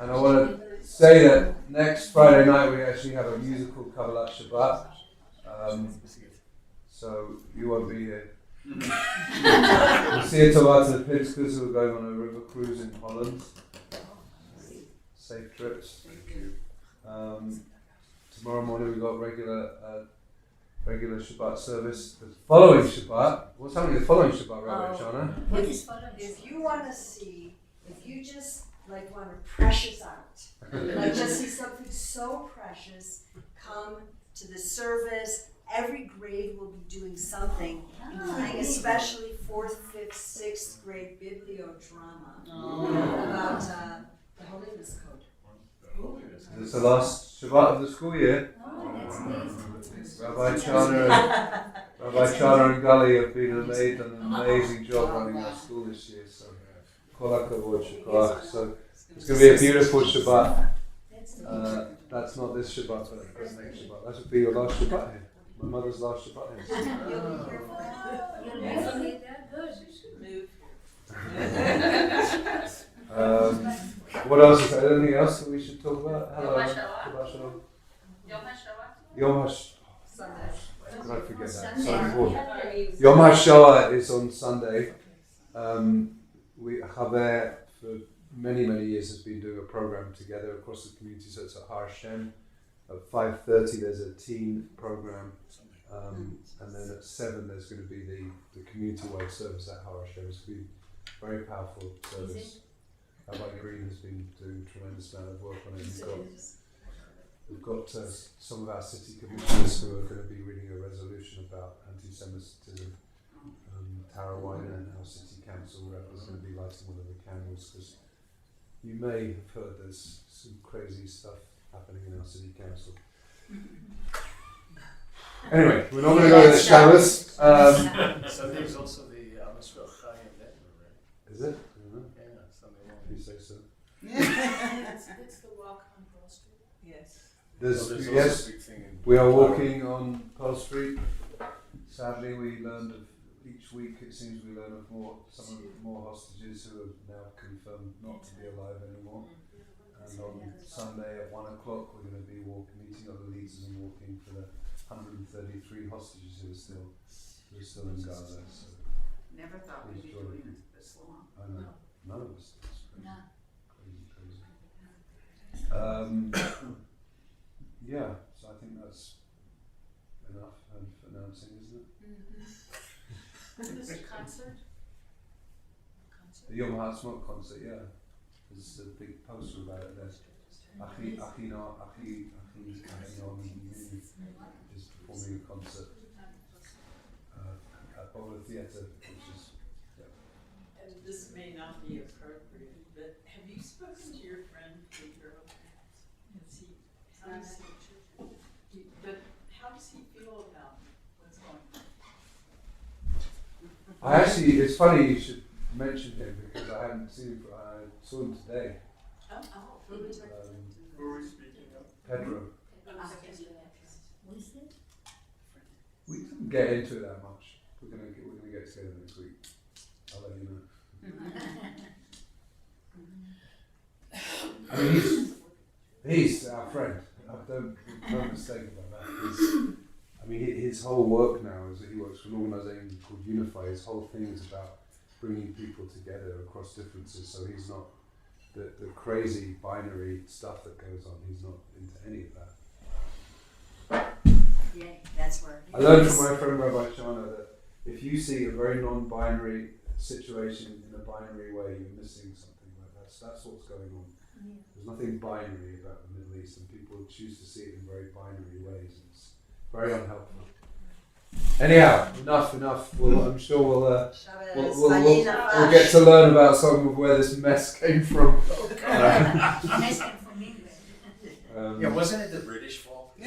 Speaker 1: And I want to say that next Friday night we actually have a musical Kabbalat Shabbat. So you won't be here. We'll see you tomorrow to the Pinskas who are going on a river cruise in Holland. Safe trips. Thank you. Tomorrow morning we've got regular Shabbat service. The following Shabbat, what's happening the following Shabbat, Rabbi Shana?
Speaker 2: What is following?
Speaker 7: If you want to see, if you just like want to precious out, like just see something so precious, come to the service. Every grade will be doing something, including especially 4th, 5th, 6th grade bibliodrama about the Holiness Code.
Speaker 1: This is the last Shabbat of the school year. Rabbi Chana and Gully have done an amazing job running our school this year. So Kol hakavod shekolach. So it's going to be a beautiful Shabbat. That's not this Shabbat, but the next Shabbat. That would be your last Shabbat here. My mother's last Shabbat here. What else is there? Anything else that we should talk about? Hello. Shabbat Shalom. Yom HaShoah. Could I forget that? So important. Yom HaShoah is on Sunday. We Chaver for many years has been doing a program together across the community. So it's at Har Hashem. At 5:30 there's a teen program, and then at 7 there's going to be the community-wide service at Har Hashem. It's going to be a very powerful service. Rabbi Green has been doing a tremendous amount of work on it. We've got some of our city commissioners who are going to be reading a resolution about anti-Semitism. Tara Weiner and our city council rep is going to be lighting one of the candles, because you may have heard there's some crazy stuff happening in our city council. Anyway, we're not going to go to the showers.
Speaker 4: Sunday's also the Amos Chayim Day, right?
Speaker 1: Is it? I don't know.
Speaker 4: Yeah, Sunday morning.
Speaker 1: You say so.
Speaker 2: It's the walk on Pearl Street.
Speaker 6: Yes.
Speaker 1: There's
Speaker 4: Also
Speaker 1: yes,
Speaker 4: a big thing in
Speaker 1: we are walking on Pearl Street. Sadly, we learned of each week. It seems we learn of more hostages who are now confirmed not to be alive anymore. And on Sunday at 1 o'clock, we're going to be meeting other leaders and walking for the 133 hostages who are still in Gaza. So
Speaker 6: Never thought we'd be doing it this long.
Speaker 1: I know none of us. It's crazy.
Speaker 2: No.
Speaker 1: Crazy. Yeah, so I think that's enough of announcing, isn't it?
Speaker 2: Is this a concert?
Speaker 1: The Yom HaShoah concert, yeah. There's a big poster about it there. Achi Noam is performing a concert at Bowler Theatre, which is,
Speaker 3: And this may not be appropriate, but have you spoken to your friend Pedro? How does he feel about what's going on?
Speaker 1: it's funny you should mention him, because I haven't seen him, I saw him today.
Speaker 3: Oh,
Speaker 4: Who are we speaking of?
Speaker 1: Pedro.
Speaker 2: Who is it?
Speaker 1: We didn't get into it that much. We're gonna get together next week. I'll let you know. I mean, he's our friend. Don't mistake about that. His whole work now is that he works for an organisation called Unify. His whole thing is about bringing people together across differences. So he's not the crazy binary stuff that goes on. He's not into any of that.
Speaker 7: Yeah, that's where.
Speaker 1: I learned from my friend Rabbi Shana that if you see a very non-binary situation in a binary way, you're missing something. Like that's what's going on. There's nothing binary about the Middle East, and people choose to see it in very binary ways. It's very unhelpful. Anyhow, enough. I'm sure we'll get to learn about some of where this mess came from.
Speaker 2: Nice one from England.
Speaker 4: Yeah, wasn't it the British fault?
Speaker 2: Yeah,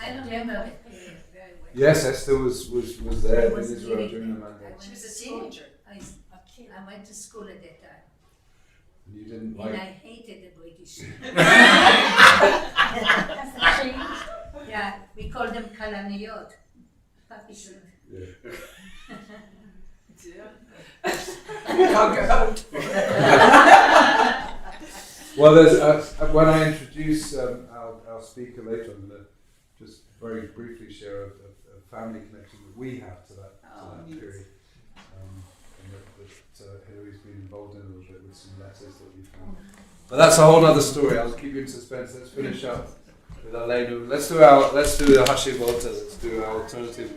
Speaker 2: I remember it very well.
Speaker 1: Yes, Esther was there
Speaker 2: I
Speaker 1: in
Speaker 2: was
Speaker 1: Israel
Speaker 2: living
Speaker 1: during the
Speaker 2: there.
Speaker 1: mandate.
Speaker 7: She was a teenager.
Speaker 2: I went to school at that time,
Speaker 1: And you didn't
Speaker 2: and I
Speaker 1: like.
Speaker 2: hated the British. Yeah, we call them kalaniyot. Puppies.
Speaker 1: Well, there's when I introduce our speaker later, I'm going to just very briefly share a family connection that we have to that period, and that Hilary's been involved in a little bit with some letters that we found. But that's a whole other story. I'll keep you in suspense. Let's finish up with Aleinu. Let's do the Hashivota. Let's do our alternative.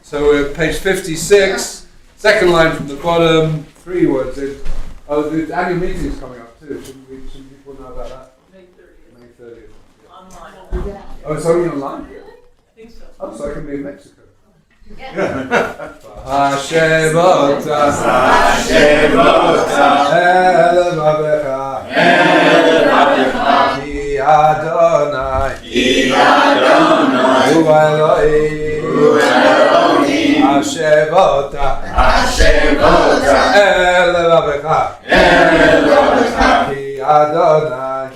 Speaker 1: So we're page 56, second line from the bottom. 3 words in. Oh, the annual meeting is coming up too. Shouldn't people know about that? May 30th.
Speaker 3: Online.
Speaker 1: Oh, it's only online?
Speaker 3: I think so.
Speaker 1: Oh, so I can be in Mexico.
Speaker 2: Yeah.
Speaker 1: Hashivota. Ki Adonai. Hu Elohim. Asher השבota, אל לבבך,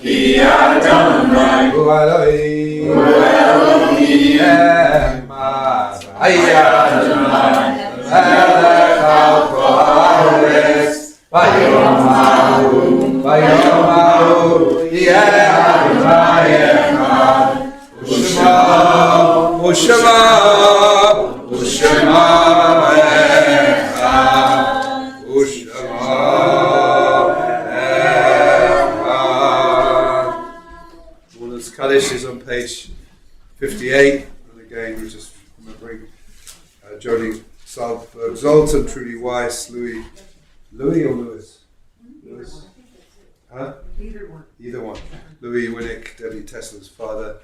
Speaker 1: כי אדוני, הוא אלוהי, אמר, היה אדוני, מלך על כל הארץ, ביום ההוא יהיה אדוני אחד, ושמה אחד, Morning's Kaddish is on page 58, and again we're just remembering Jody Salzberg, Zoltan, Trudy Weiss, Louis or Lewis? Lewis? Huh? Either one. Louis Winnick, Debbie Tesla's father,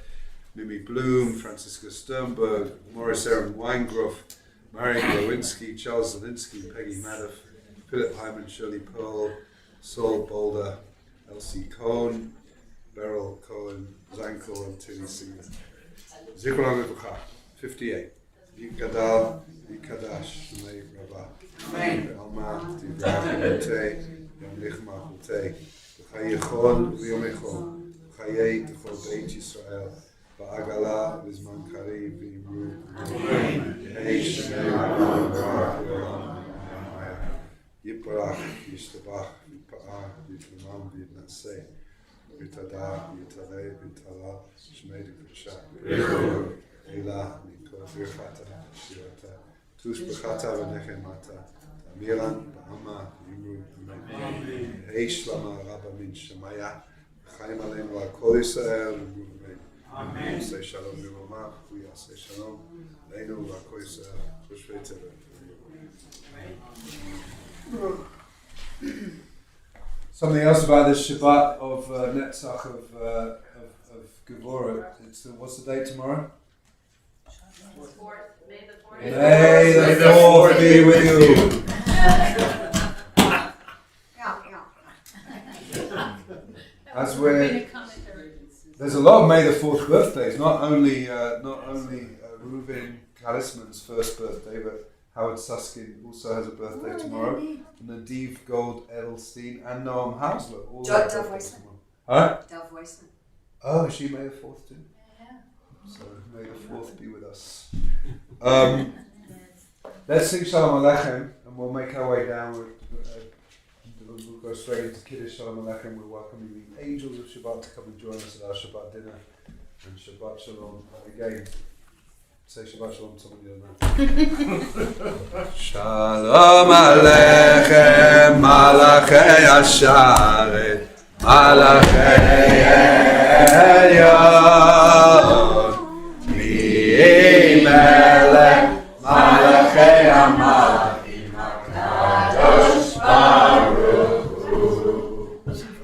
Speaker 1: Mimi Bloom, Francisca Sternberg, Morris Aaron Weingroff, Marion Glowinski, Charles Zelinsky, Peggy Madoff, Philip Hyman, Shirley Pearl, Saul Boulder, Elsie Cohn, Beryl Cohen, Zankel, and Tilly Singer. Zichron Levucha, 58. Yikadal, Yikadash, Shmei Rabah. Alma, Divrah, Yote, Yom Lichma, Hote, Chayechon, V'yomechon, Chayei, T'chol Beit Yisrael, Ba'agala, V'zman Kari, V'imru, Yehei Shmei Rabah, Yiparach, Yishtabach, Yipa'ah, Yitlamam, Yitnaseh, Yitada, Yitaleh, Yitala, Shmei D'Kudshah, Elah, Nikol, Virchata, Shirata, Tush B'chata, V'nechemata, Tamiran, Ba'ama, Yimru, Amen. Yehei Shlama, Rabba Min Shemaya, Chaim Aleinu, Al Kol Yisrael, Amen. Say Shalom V'Romah, Say Shalom, Leinu, Al Kol Yisrael, Toshvei Tevah. Something else about this Shabbat of Netzach of Gevurah. What's the date tomorrow? May the 4th be with you. As there's a lot of May the 4th birthdays. Not only Reuben Kalisman's first birthday, but Howard Susskind also has a birthday tomorrow. Nadiv Gold Edelstein and Noam Hausler. All
Speaker 7: Dov Weissman.
Speaker 1: Huh?
Speaker 7: Dov Weissman.
Speaker 1: Oh, is she May the 4th too?
Speaker 2: Yeah.
Speaker 1: So May the 4th be with us. Let's sing Shalom Aleichem and we'll make our way down. We'll go straight into Kiddush Shalom Aleichem. We're welcoming the angels of Shabbat to come and join us at our Shabbat dinner. And Shabbat Shalom. And again, say Shabbat Shalom to somebody else. Shalom Aleichem, Malachei Asharet, Malachei Elyon, Melech, Malachei Amalachim, HaKadosh Baruch Hu.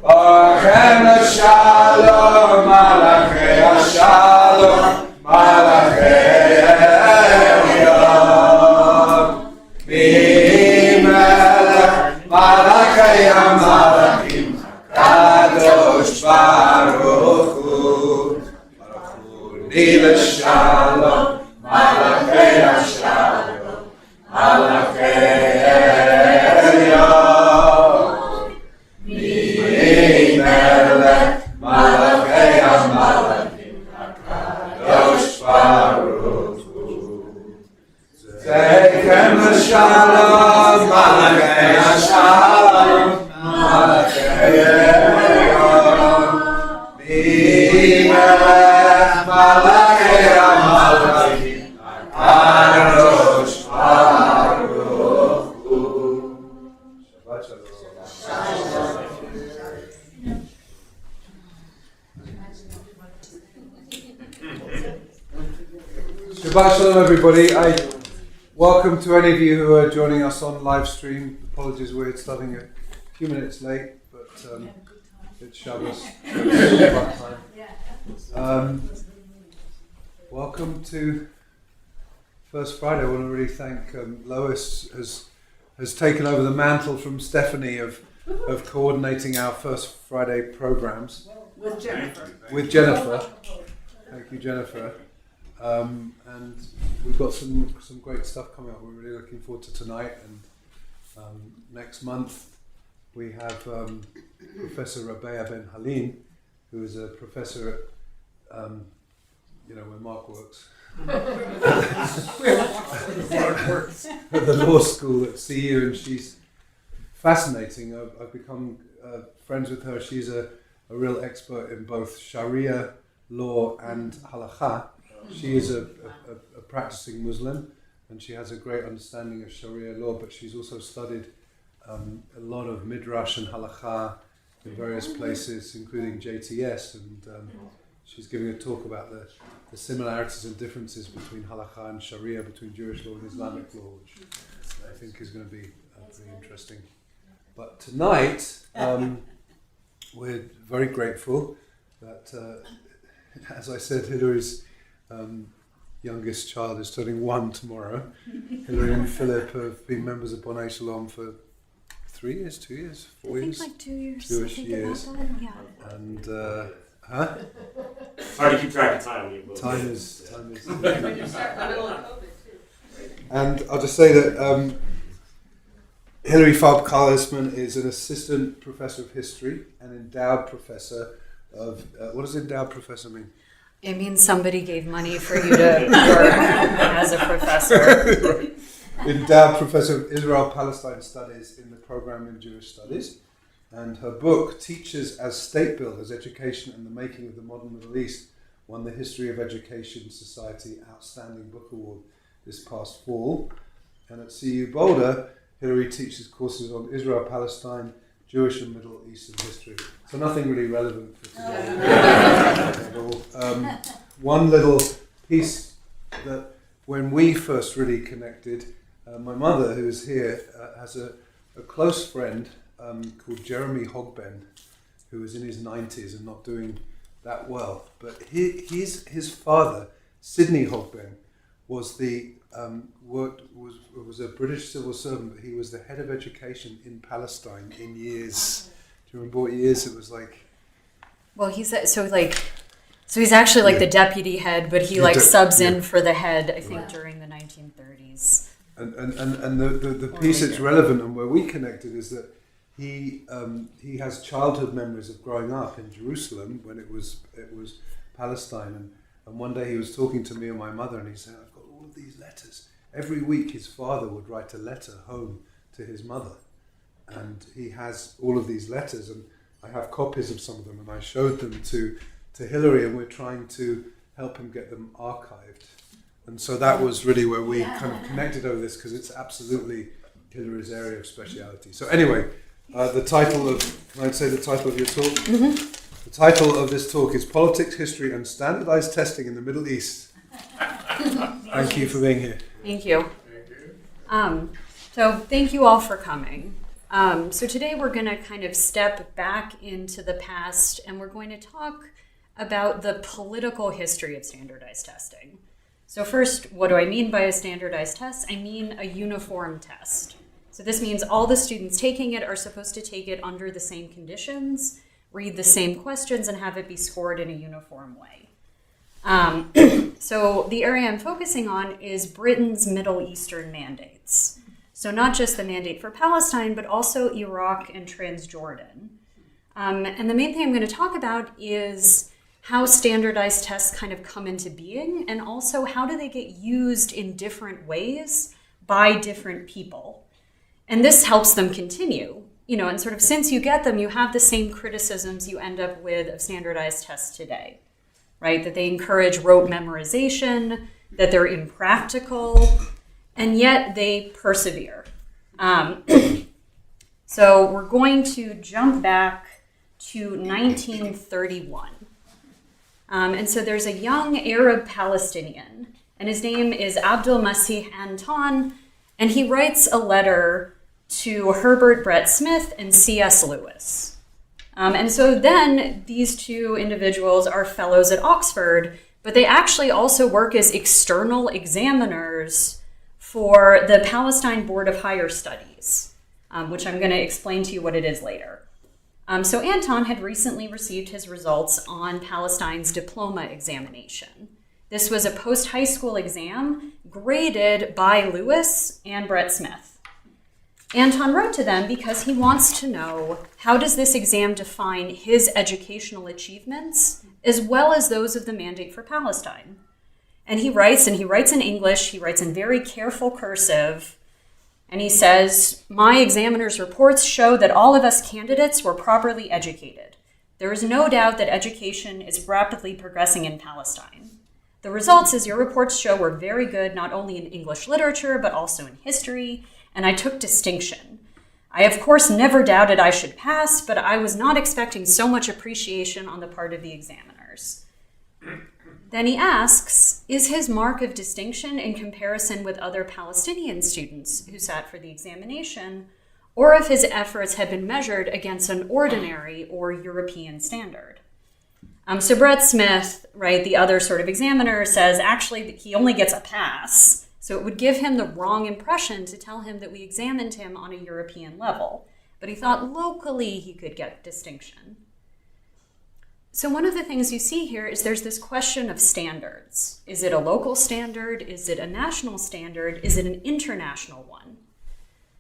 Speaker 1: Orchem Shalom, Malachei Shalom, Malachei Elyon, Melech, Malachei Amalachim, HaKadosh Baruch Hu. Nila Shalom, Malachei Shalom, Malachei Elyon, Melech, Malachei Amalachim, HaKadosh Baruch Hu. Zeichem Shalom, Malachei Shalom, Malachei Elyon, Melech, Malachei Amalachim, HaKadosh Baruch Hu. Shabbat Shalom. Shabbat Shalom, everybody. Welcome to any of you who are joining us on live stream. Apologies, we're starting a few minutes late, but it's Shabbos. Shabbat time. Welcome to First Friday. I want to really thank Lois has taken over the mantle from Stephanie of coordinating our First Friday programs
Speaker 6: With Jennifer.
Speaker 1: with Jennifer. Thank you, Jennifer. And we've got some great stuff coming up. We're really looking forward to tonight, and next month we have Professor Rabea Ben Halim, who is a professor at where Mark works. At the law school at CU, and she's fascinating. I've become friends with her. She's a real expert in both Sharia law and halakha. She is a practicing Muslim, and she has a great understanding of Sharia law, but she's also studied a lot of midrash and halakha in various places, including JTS, and she's giving a talk about the similarities and differences between halakha and Sharia, between Jewish law and Islamic law, which I think is going to be pretty interesting. But tonight, we're very grateful that, as I said, Hilary's youngest child is turning 1 tomorrow. Hilary and Philip have been members of Bonai Shalom for 3 years, 2 years, 4 years?
Speaker 2: I think like 2 years.
Speaker 1: Jewish
Speaker 2: I think
Speaker 1: years.
Speaker 2: about that, yeah.
Speaker 1: And
Speaker 8: It's hard to keep track of time when you both.
Speaker 1: time is.
Speaker 3: When you start in the middle of COVID too.
Speaker 1: And I'll just say that Hilary Farb Kalisman is an assistant professor of history and endowed professor of what does endowed professor mean?
Speaker 2: It means somebody gave money for you to work as a professor.
Speaker 1: Right. Endowed professor of Israel-Palestine studies in the program in Jewish studies, and her book Teachers as State Builders: Education and the Making of the Modern Middle East won the History of Education Society Outstanding Book Award this past fall. And at CU Boulder, Hilary teaches courses on Israel-Palestine, Jewish and Middle Eastern history. So nothing really relevant for today. One little piece that when we first really connected, my mother, who is here, has a close friend called Jeremy Hogben, who is in his 90s and not doing that well. But his father, Sidney Hogben, was was a British civil servant, but he was the head of education in Palestine in years. Do you remember what years it was like?
Speaker 2: Well, he's actually like the deputy head, but he subs in for the head, I think, during the 1930s.
Speaker 1: And the piece that's relevant and where we connected is that he has childhood memories of growing up in Jerusalem when it was Palestine, and one day he was talking to me and my mother, and he said, "I've got all of these letters." Every week his father would write a letter home to his mother, and he has all of these letters, and I have copies of some of them, and I showed them to Hilary, and we're trying to help him get them archived. And so that was really where we kind of connected over this, because it's absolutely Hilary's area of speciality. So anyway, the title of, can I say the title of your talk? Mm-hmm. The title of this talk is Politics, History and Standardized Testing in the Middle East. Thank you for being here.
Speaker 2: Thank you. So thank you all for coming. So today we're going to kind of step back into the past, and we're going to talk about the political history of standardized testing. So first, what do I mean by a standardized test? I mean a uniform test. So this means all the students taking it are supposed to take it under the same conditions, read the same questions, and have it be scored in a uniform way. So the area I'm focusing on is Britain's Middle Eastern mandates. So not just the mandate for Palestine, but also Iraq and Transjordan. And the main thing I'm going to talk about is how standardized tests kind of come into being, and also how do they get used in different ways by different people. And this helps them continue, and sort of since you get them, you have the same criticisms you end up with of standardized tests today, right? That they encourage rote memorization, that they're impractical, and yet they persevere. So we're going to jump back to 1931. And so there's a young Arab Palestinian, and his name is Abdul Masih Anton, and he writes a letter to Herbert Brett Smith and C.S. Lewis. And so then these two individuals are fellows at Oxford, but they actually also work as external examiners for the Palestine Board of Higher Studies, which I'm going to explain to you what it is later. So Anton had recently received his results on Palestine's diploma examination. This was a post-high school exam graded by Lewis and Brett Smith. Anton wrote to them because he wants to know, how does this exam define his educational achievements as well as those of the Mandate for Palestine? And he writes in English, he writes in very careful cursive, and he says, my examiner's reports show that all of us candidates were properly educated. There is no doubt that education is rapidly progressing in Palestine. The results, as your reports show, were very good, not only in English literature, but also in history, and I took distinction. I, of course, never doubted I should pass, but I was not expecting so much appreciation on the part of the examiners. Then he asks, is his mark of distinction in comparison with other Palestinian students who sat for the examination, or if his efforts had been measured against an ordinary or European standard? So Brett Smith, right, the other sort of examiner, says actually that he only gets a pass. So it would give him the wrong impression to tell him that we examined him on a European level. But he thought locally he could get distinction. So one of the things you see here is there's this question of standards. Is it a local standard? Is it a national standard? Is it an international one?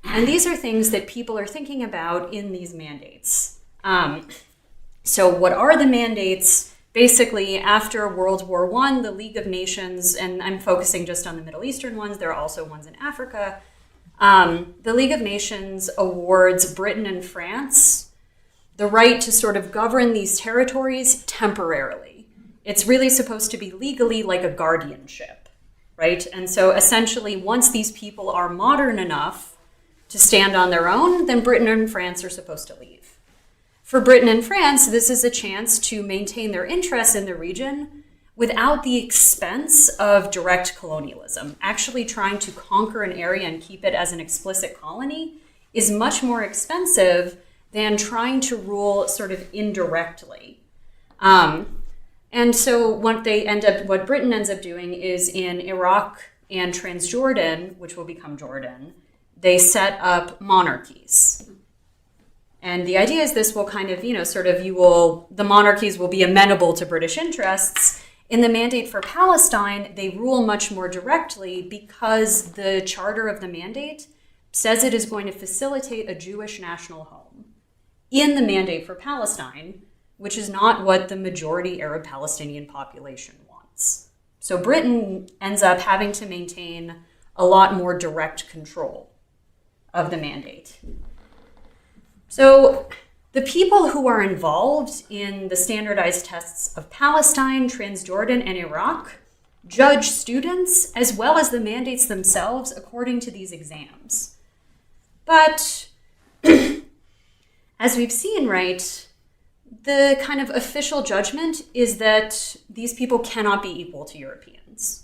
Speaker 2: And these are things that people are thinking about in these mandates. So what are the mandates? Basically, after World War I, the League of Nations, and I'm focusing just on the Middle Eastern ones, there are also ones in Africa. The League of Nations awards Britain and France the right to sort of govern these territories temporarily. It's really supposed to be legally like a guardianship, right? And so essentially, once these people are modern enough to stand on their own, then Britain and France are supposed to leave. For Britain and France, this is a chance to maintain their interests in the region without the expense of direct colonialism. Actually trying to conquer an area and keep it as an explicit colony is much more expensive than trying to rule sort of indirectly. And so what Britain ends up doing is in Iraq and Transjordan, which will become Jordan, they set up monarchies. And the idea is this will kind of, the monarchies will be amenable to British interests. In the Mandate for Palestine, they rule much more directly because the charter of the Mandate says it is going to facilitate a Jewish national home in the Mandate for Palestine, which is not what the majority Arab Palestinian population wants. So Britain ends up having to maintain a lot more direct control of the Mandate. So the people who are involved in the standardized tests of Palestine, Transjordan, and Iraq judge students as well as the mandates themselves according to these exams. But as we've seen, right, the kind of official judgment is that these people cannot be equal to Europeans.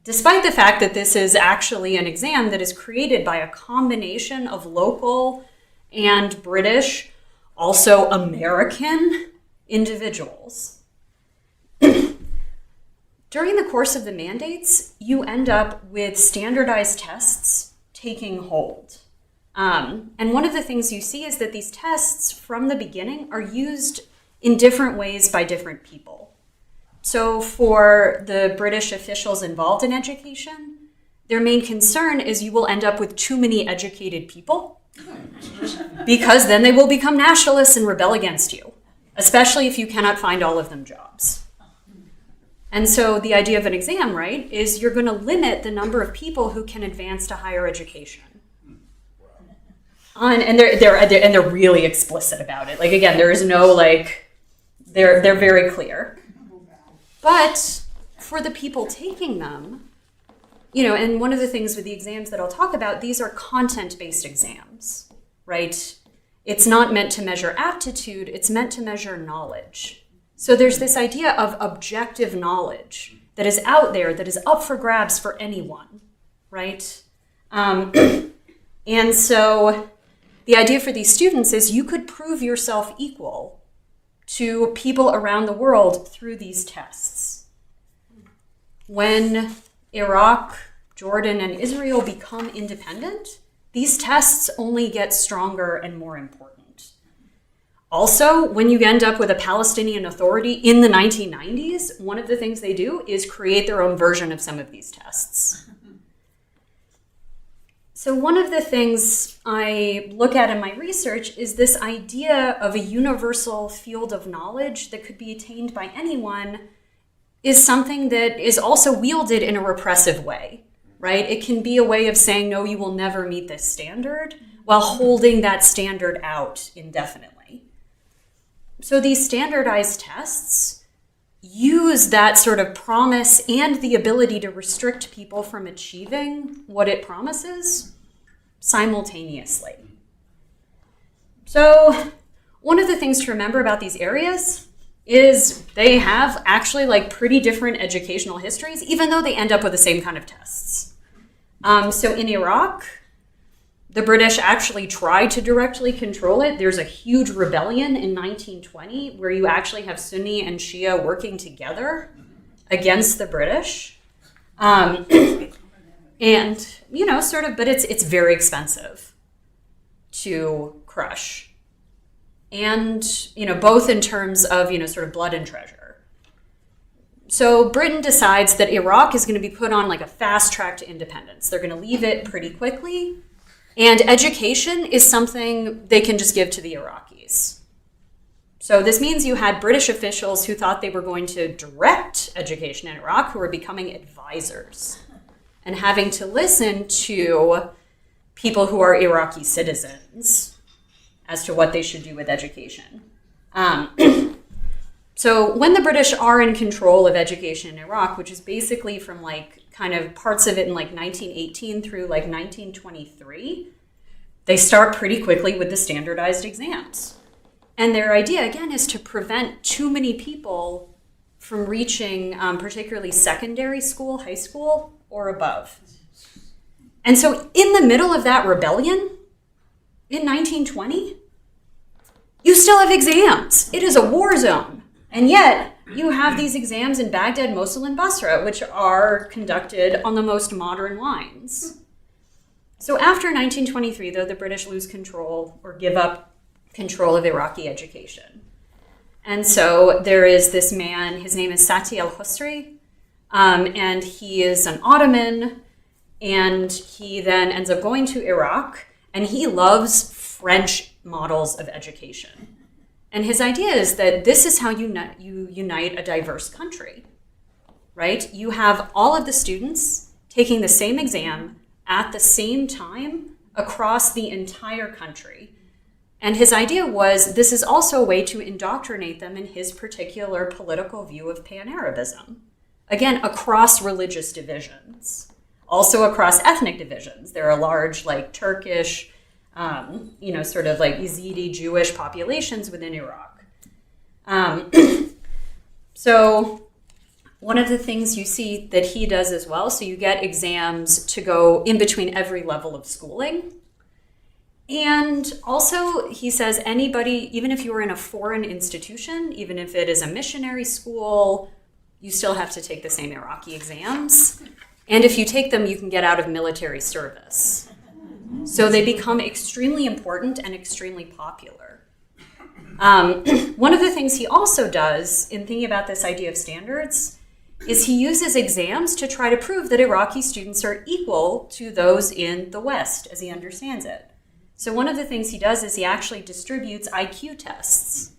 Speaker 2: Despite the fact that this is actually an exam that is created by a combination of local and British, also American individuals. During the course of the mandates, you end up with standardized tests taking hold. And one of the things you see is that these tests from the beginning are used in different ways by different people. So for the British officials involved in education, their main concern is you will end up with too many educated people, because then they will become nationalists and rebel against you, especially if you cannot find all of them jobs. And so the idea of an exam, right, is you're going to limit the number of people who can advance to higher education. And they're really explicit about it. Like, again, there is no, they're very clear. But for the people taking them, and one of the things with the exams that I'll talk about, these are content-based exams, right? It's not meant to measure aptitude, it's meant to measure knowledge. So there's this idea of objective knowledge that is out there, that is up for grabs for anyone, right? And so the idea for these students is you could prove yourself equal to people around the world through these tests. When Iraq, Jordan, and Israel become independent, these tests only get stronger and more important. Also, when you end up with a Palestinian Authority in the 1990s, one of the things they do is create their own version of some of these tests. So one of the things I look at in my research is this idea of a universal field of knowledge that could be attained by anyone is something that is also wielded in a repressive way, right? It can be a way of saying, no, you will never meet this standard, while holding that standard out indefinitely. So these standardized tests use that sort of promise and the ability to restrict people from achieving what it promises simultaneously. So one of the things to remember about these areas is they have actually like pretty different educational histories, even though they end up with the same kind of tests. So in Iraq, the British actually tried to directly control it. There's a huge rebellion in 1920 where you actually have Sunni and Shia working together against the British. And, you know, sort of, but it's very expensive to crush. And, you know, both in terms of, you know, sort of blood and treasure. So Britain decides that Iraq is going to be put on like a fast track to independence. They're going to leave it pretty quickly. And education is something they can just give to the Iraqis. So this means you had British officials who thought they were going to direct education in Iraq who were becoming advisors and having to listen to people who are Iraqi citizens as to what they should do with education. So when the British are in control of education in Iraq, which is basically from like kind of parts of it in like 1918 through like 1923, they start pretty quickly with the standardized exams. And their idea, again, is to prevent too many people from reaching particularly secondary school, high school, or above. And so in the middle of that rebellion, in 1920, you still have exams. It is a war zone. And yet, you have these exams in Baghdad, Mosul, and Basra, which are conducted on the most modern lines. So after 1923, though, the British lose control or give up control of Iraqi education. And so there is this man, his name is Sati al-Husri, and he is an Ottoman, and he then ends up going to Iraq, and he loves French models of education. And his idea is that this is how you unite a diverse country, right? You have all of the students taking the same exam at the same time across the entire country. And his idea was this is also a way to indoctrinate them in his particular political view of Pan-Arabism. Again, across religious divisions, also across ethnic divisions. There are large, like Turkish, sort of like Yazidi Jewish populations within Iraq. So one of the things you see that he does as well, so you get exams to go in between every level of schooling. And also he says anybody, even if you were in a foreign institution, even if it is a missionary school, you still have to take the same Iraqi exams. And if you take them, you can get out of military service. So they become extremely important and extremely popular. One of the things he also does in thinking about this idea of standards is he uses exams to try to prove that Iraqi students are equal to those in the West, as he understands it. So one of the things he does is he actually distributes IQ tests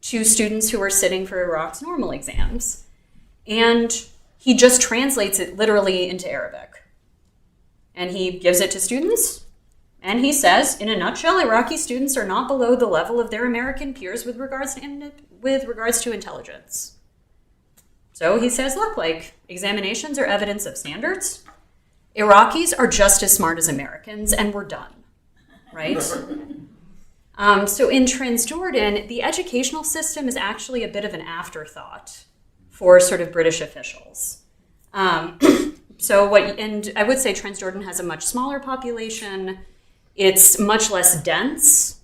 Speaker 2: to students who are sitting for Iraq's normal exams. And he just translates it literally into Arabic. And he gives it to students, and he says, in a nutshell, Iraqi students are not below the level of their American peers with regards to intelligence. So he says, look, like, examinations are evidence of standards. Iraqis are just as smart as Americans, and we're done, right? So in Transjordan, the educational system is actually a bit of an afterthought for sort of British officials. And I would say Transjordan has a much smaller population. It's much less dense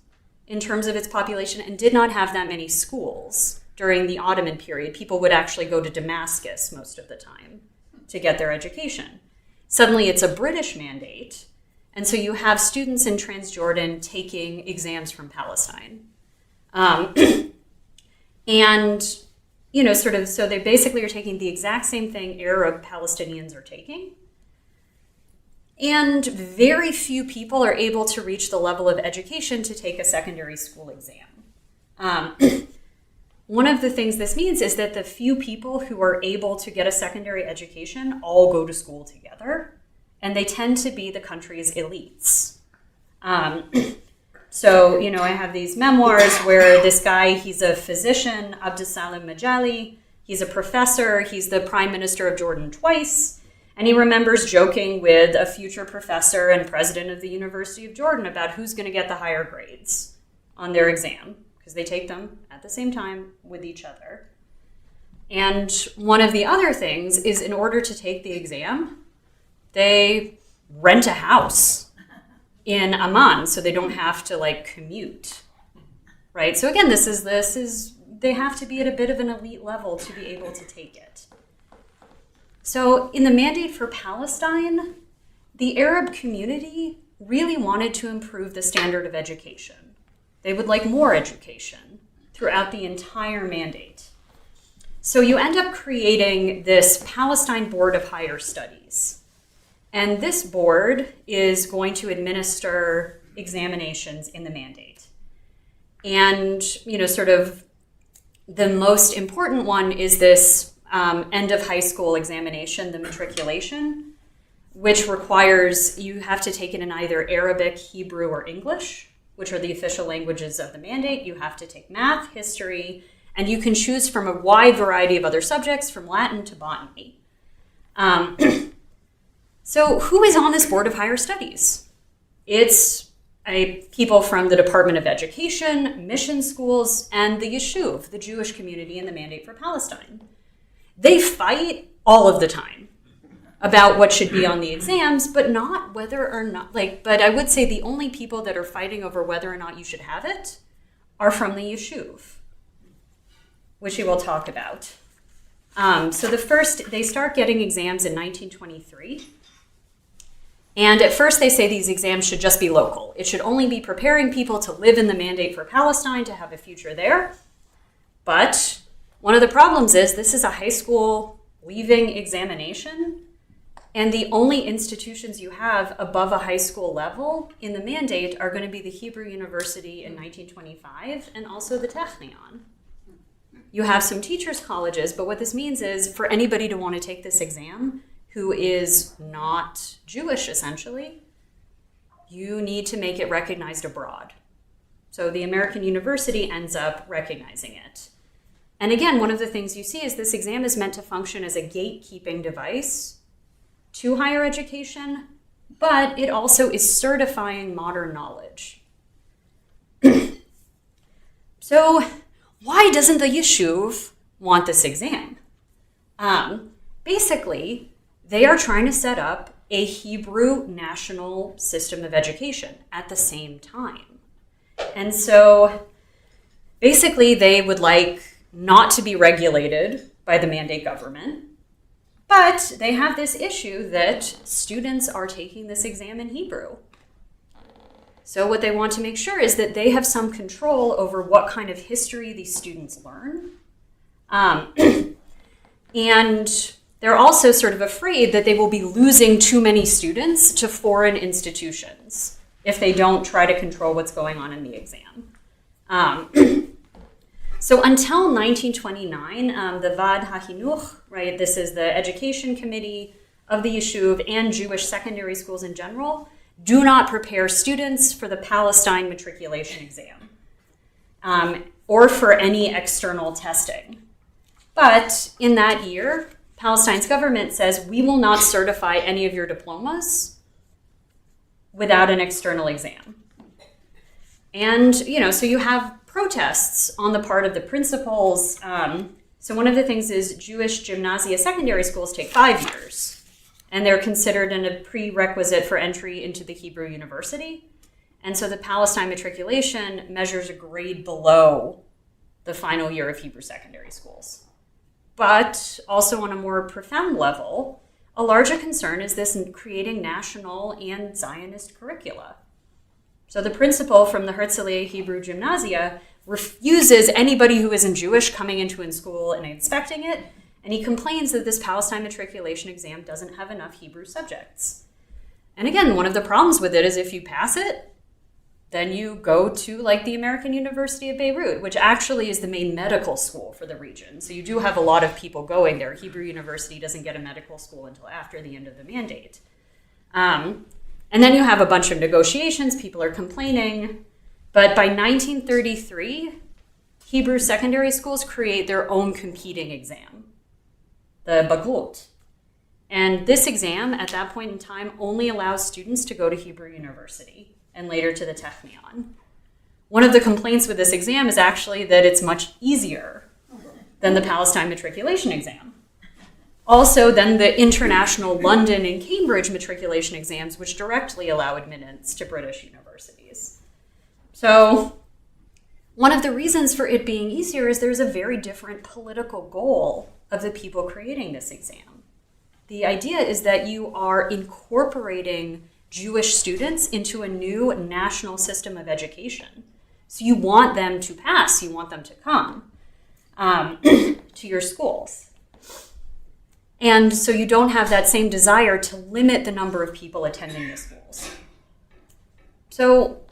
Speaker 2: in terms of its population and did not have that many schools during the Ottoman period. People would actually go to Damascus most of the time to get their education. Suddenly it's a British mandate. And so you have students in Transjordan taking exams from Palestine. And, you know, sort of, so they basically are taking the exact same thing Arab Palestinians are taking. And very few people are able to reach the level of education to take a secondary school exam. One of the things this means is that the few people who are able to get a secondary education all go to school together, and they tend to be the country's elites. So, you know, I have these memoirs where this guy, he's a physician, Abdesalam Majali, he's a professor, he's the prime minister of Jordan twice, and he remembers joking with a future professor and president of the University of Jordan about who's going to get the higher grades on their exam, because they take them at the same time with each other. And one of the other things is, in order to take the exam, they rent a house in Amman so they don't have to like commute, right? So again, this is they have to be at a bit of an elite level to be able to take it. So in the Mandate for Palestine, the Arab community really wanted to improve the standard of education. They would like more education throughout the entire mandate. So you end up creating this Palestine Board of Higher Studies. And this board is going to administer examinations in the mandate. And, you know, sort of the most important one is this end of high school examination, the matriculation, which requires you have to take it in either Arabic, Hebrew, or English, which are the official languages of the mandate. You have to take math, history, and you can choose from a wide variety of other subjects, from Latin to botany. So who is on this Board of Higher Studies? It's people from the Department of Education, mission schools, and the Yishuv, the Jewish community in the Mandate for Palestine. They fight all of the time about what should be on the exams, but not whether or not, but I would say the only people that are fighting over whether or not you should have it are from the Yishuv, which we will talk about. So they start getting exams in 1923. And at first they say these exams should just be local. It should only be preparing people to live in the Mandate for Palestine, to have a future there. But one of the problems is this is a high school leaving examination, and the only institutions you have above a high school level in the Mandate are going to be the Hebrew University in 1925 and also the Technion. You have some teachers' colleges, but what this means is for anybody to want to take this exam who is not Jewish, essentially, you need to make it recognized abroad. So the American University ends up recognizing it. And again, one of the things you see is this exam is meant to function as a gatekeeping device to higher education, but it also is certifying modern knowledge. So why doesn't the Yishuv want this exam? Basically, they are trying to set up a Hebrew national system of education at the same time. And so basically they would like not to be regulated by the Mandate government, but they have this issue that students are taking this exam in Hebrew. So what they want to make sure is that they have some control over what kind of history these students learn. And they're also sort of afraid that they will be losing too many students to foreign institutions if they don't try to control what's going on in the exam. So until 1929, the Vad HaHinuch, right, this is the education committee of the Yishuv and Jewish secondary schools in general, do not prepare students for the Palestine matriculation exam or for any external testing. But in that year, Palestine's government says, we will not certify any of your diplomas without an external exam. And, so you have protests on the part of the principals. So one of the things is Jewish gymnasia secondary schools take 5 years, and they're considered a prerequisite for entry into the Hebrew University. And so the Palestine matriculation measures a grade below the final year of Hebrew secondary schools. But also on a more profound level, a larger concern is this creating national and Zionist curricula. So the principal from the Herzliya Hebrew Gymnasia refuses anybody who isn't Jewish coming into a school and inspecting it, and he complains that this Palestine matriculation exam doesn't have enough Hebrew subjects. And again, one of the problems with it is if you pass it, then you go to like the American University of Beirut, which actually is the main medical school for the region. So you do have a lot of people going there. Hebrew University doesn't get a medical school until after the end of the mandate. And then you have a bunch of negotiations, people are complaining. But by 1933, Hebrew secondary schools create their own competing exam, the Bagrut. And this exam, at that point in time, only allows students to go to Hebrew University and later to the Technion. One of the complaints with this exam is actually that it's much easier than the Palestine matriculation exam. Also, than the international London and Cambridge matriculation exams, which directly allow admittance to British universities. So one of the reasons for it being easier is there's a very different political goal of the people creating this exam. The idea is that you are incorporating Jewish students into a new national system of education. So you want them to pass, you want them to come to your schools. And so you don't have that same desire to limit the number of people attending the schools. So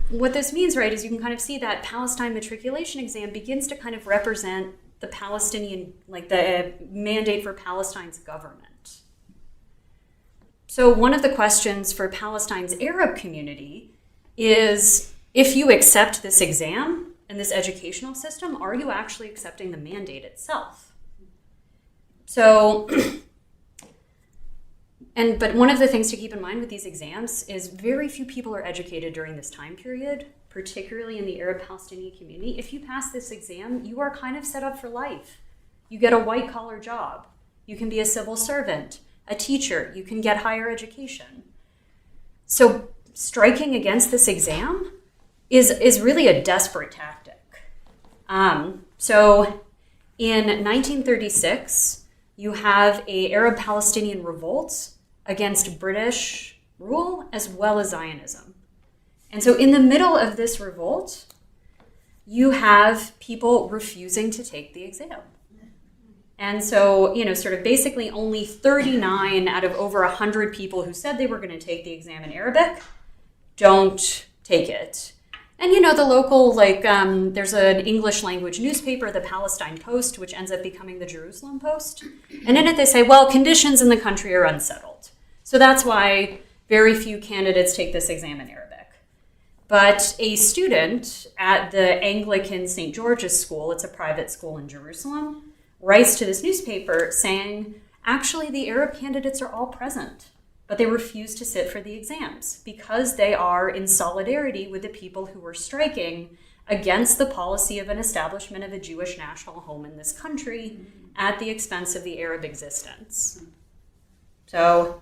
Speaker 2: what this means, right, is you can kind of see that Palestine matriculation exam begins to kind of represent the Palestinian, like the mandate for Palestine's government. So one of the questions for Palestine's Arab community is, if you accept this exam and this educational system, are you actually accepting the mandate itself? So, but one of the things to keep in mind with these exams is very few people are educated during this time period, particularly in the Arab Palestinian community. If you pass this exam, you are kind of set up for life. You get a white collar job. You can be a civil servant, a teacher, you can get higher education. So striking against this exam is really a desperate tactic. So in 1936, you have an Arab Palestinian revolt against British rule as well as Zionism. And so in the middle of this revolt, you have people refusing to take the exam. And so, sort of basically only 39 out of over 100 people who said they were going to take the exam in Arabic don't take it. And, the local, there's an English language newspaper, the Palestine Post, which ends up becoming the Jerusalem Post. And in it they say, well, conditions in the country are unsettled. So that's why very few candidates take this exam in Arabic. But a student at the Anglican St. George's School, it's a private school in Jerusalem, writes to this newspaper saying, actually, the Arab candidates are all present, but they refuse to sit for the exams because they are in solidarity with the people who were striking against the policy of an establishment of a Jewish national home in this country at the expense of the Arab existence. So,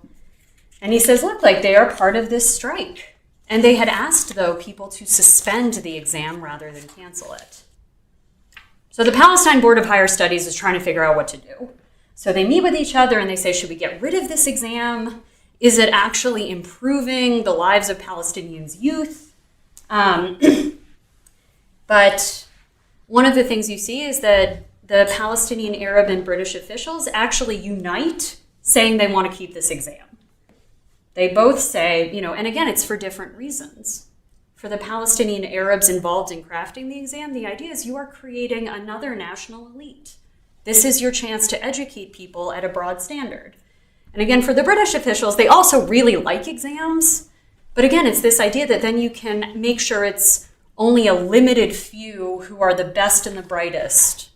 Speaker 2: and he says, look, they are part of this strike. And they had asked, though, people to suspend the exam rather than cancel it. So the Palestine Board of Higher Studies is trying to figure out what to do. So they meet with each other and they say, should we get rid of this exam? Is it actually improving the lives of Palestinians' youth? But one of the things you see is that the Palestinian, Arab, and British officials actually unite saying they want to keep this exam. They both say, and again, it's for different reasons. For the Palestinian Arabs involved in crafting the exam, the idea is you are creating another national elite. This is your chance to educate people at a broad standard. And again, for the British officials, they also really like exams. But again, it's this idea that then you can make sure it's only a limited few who are the best and the brightest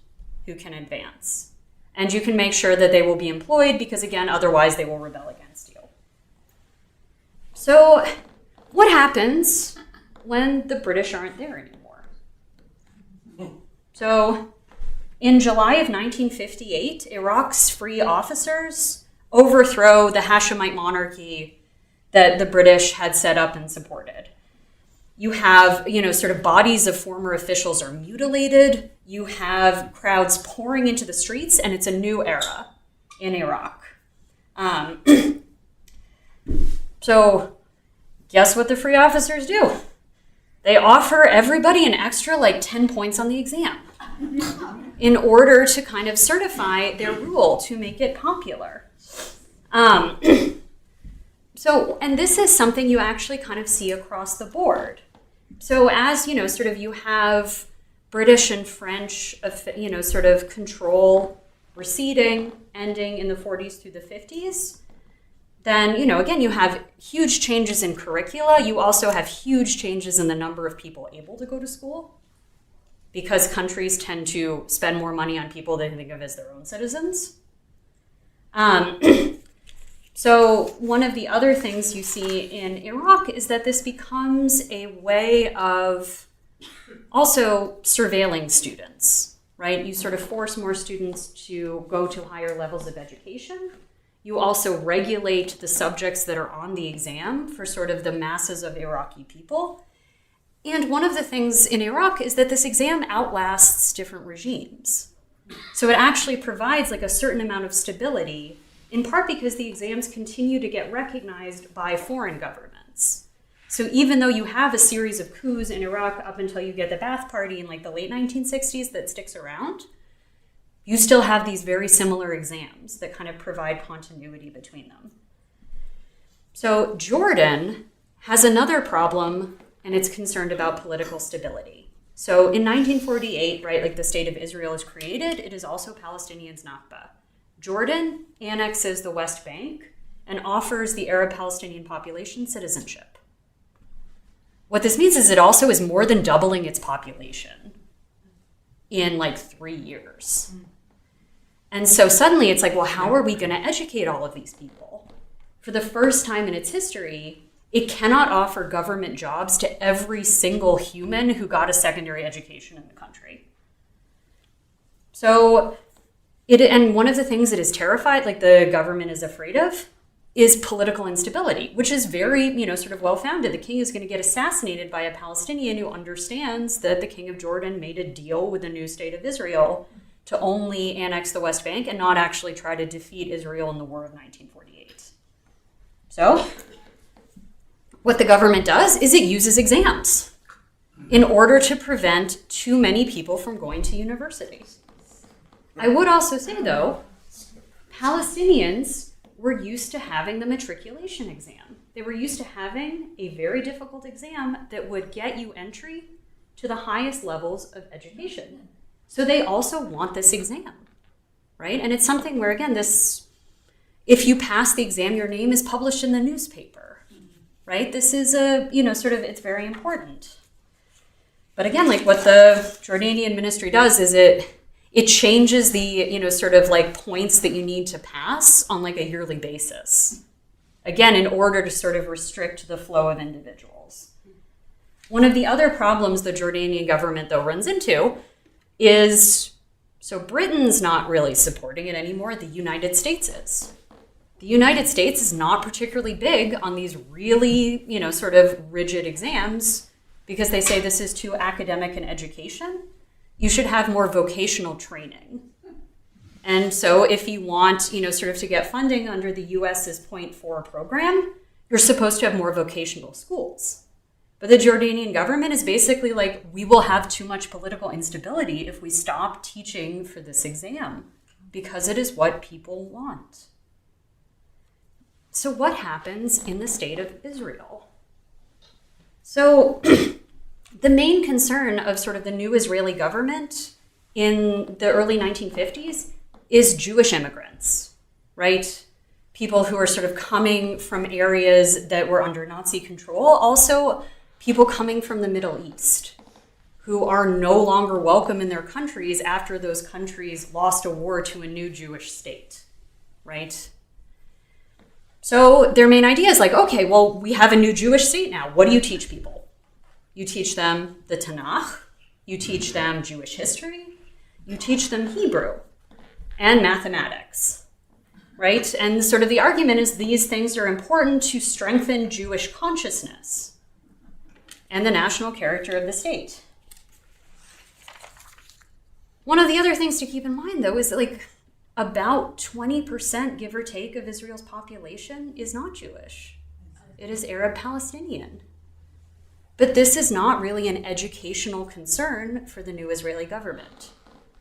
Speaker 2: who can advance. And you can make sure that they will be employed because, again, otherwise they will rebel against you. So what happens when the British aren't there anymore? So in July of 1958, Iraq's free officers overthrow the Hashemite monarchy that the British had set up and supported. You have, sort of bodies of former officials are mutilated. You have crowds pouring into the streets, and it's a new era in Iraq. So guess what the free officers do? They offer everybody an extra like 10 points on the exam in order to kind of certify their rule to make it popular. So, and this is something you actually kind of see across the board. So as, sort of you have British and French, sort of control receding, ending in the 40s through the 50s, then, again, you have huge changes in curricula. You also have huge changes in the number of people able to go to school because countries tend to spend more money on people they think of as their own citizens. So one of the other things you see in Iraq is that this becomes a way of also surveilling students, right? You sort of force more students to go to higher levels of education. You also regulate the subjects that are on the exam for sort of the masses of Iraqi people. And one of the things in Iraq is that this exam outlasts different regimes. So it actually provides like a certain amount of stability, in part because the exams continue to get recognized by foreign governments. So even though you have a series of coups in Iraq up until you get the Ba'ath Party in like the late 1960s that sticks around, you still have these very similar exams that kind of provide continuity between them. So Jordan has another problem, and it's concerned about political stability. So in 1948, right, like the state of Israel is created, it is also Palestinians' Nakba. Jordan annexes the West Bank and offers the Arab Palestinian population citizenship. What this means is it also is more than doubling its population in like 3 years. And so suddenly it's like, well, how are we going to educate all of these people? For the first time in its history, it cannot offer government jobs to every single human who got a secondary education in the country. So and one of the things that is terrified, like the government is afraid of, is political instability, which is very, sort of well-founded. The king is going to get assassinated by a Palestinian who understands that the king of Jordan made a deal with the new state of Israel to only annex the West Bank and not actually try to defeat Israel in the War of 1948. So what the government does is it uses exams in order to prevent too many people from going to university. I would also say, though, Palestinians were used to having the matriculation exam. They were used to having a very difficult exam that would get you entry to the highest levels of education. So they also want this exam, right? And it's something where, again, if you pass the exam, your name is published in the newspaper, right? This is it's very important. But again, like what the Jordanian ministry does is it changes the, points that you need to pass on like a yearly basis. Again, in order to sort of restrict the flow of individuals. One of the other problems the Jordanian government, though, runs into is, so Britain's not really supporting it anymore, the United States is. The United States is not particularly big on these really, rigid exams because they say this is too academic and education. You should have more vocational training. And so if you want, to get funding under the US's Point 4 program, you're supposed to have more vocational schools. But the Jordanian government is basically like, we will have too much political instability if we stop teaching for this exam because it is what people want. So what happens in the state of Israel? So the main concern of sort of the new Israeli government in the early 1950s is Jewish immigrants, right? People who are sort of coming from areas that were under Nazi control. Also, people coming from the Middle East who are no longer welcome in their countries after those countries lost a war to a new Jewish state, right? So their main idea is like, okay, well, we have a new Jewish state now. What do you teach people? You teach them the Tanakh, you teach them Jewish history, you teach them Hebrew and mathematics, right? And sort of the argument is these things are important to strengthen Jewish consciousness and the national character of the state. One of the other things to keep in mind, though, is that like about 20%, give or take, of Israel's population is not Jewish. It is Arab Palestinian. But this is not really an educational concern for the new Israeli government.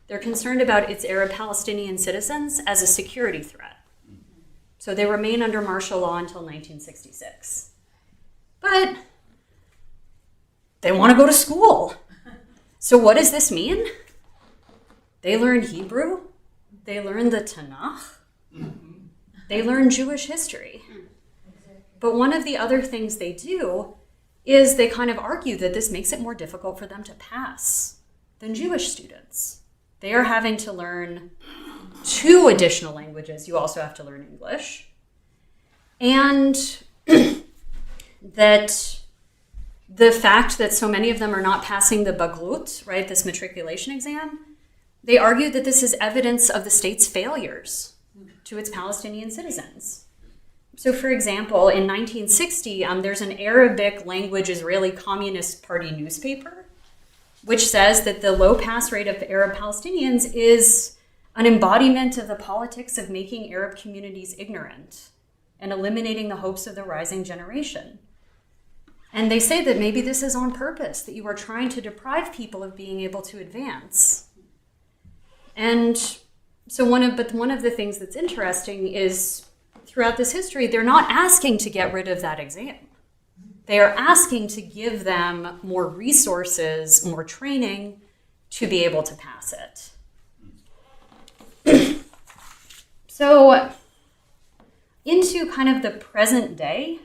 Speaker 2: They're concerned about its Arab Palestinian citizens as a security threat. So they remain under martial law until 1966. But they want to go to school. So what does this mean? They learn Hebrew. They learn the Tanakh. They learn Jewish history. But one of the other things they do is they kind of argue that this makes it more difficult for them to pass than Jewish students. They are having to learn 2 additional languages. You also have to learn English. And that the fact that so many of them are not passing the Bagrut, right, this matriculation exam, they argue that this is evidence of the state's failures to its Palestinian citizens. So, for example, in 1960, there's an Arabic language Israeli Communist Party newspaper, which says that the low pass rate of Arab Palestinians is an embodiment of the politics of making Arab communities ignorant and eliminating the hopes of the rising generation. And they say that maybe this is on purpose, that you are trying to deprive people of being able to advance. And so one of the things that's interesting is throughout this history, they're not asking to get rid of that exam. They are asking to give them more resources, more training to be able to pass it. So into kind of the present day,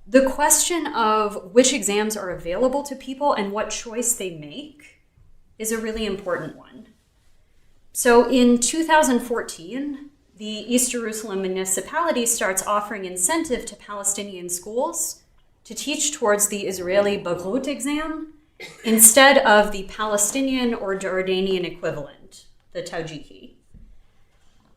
Speaker 2: the question of which exams are available to people and what choice they make is a really important one. So in 2014, the East Jerusalem municipality starts offering incentive to Palestinian schools to teach towards the Israeli Bagrut exam instead of the Palestinian or Jordanian equivalent, the Tawjiki.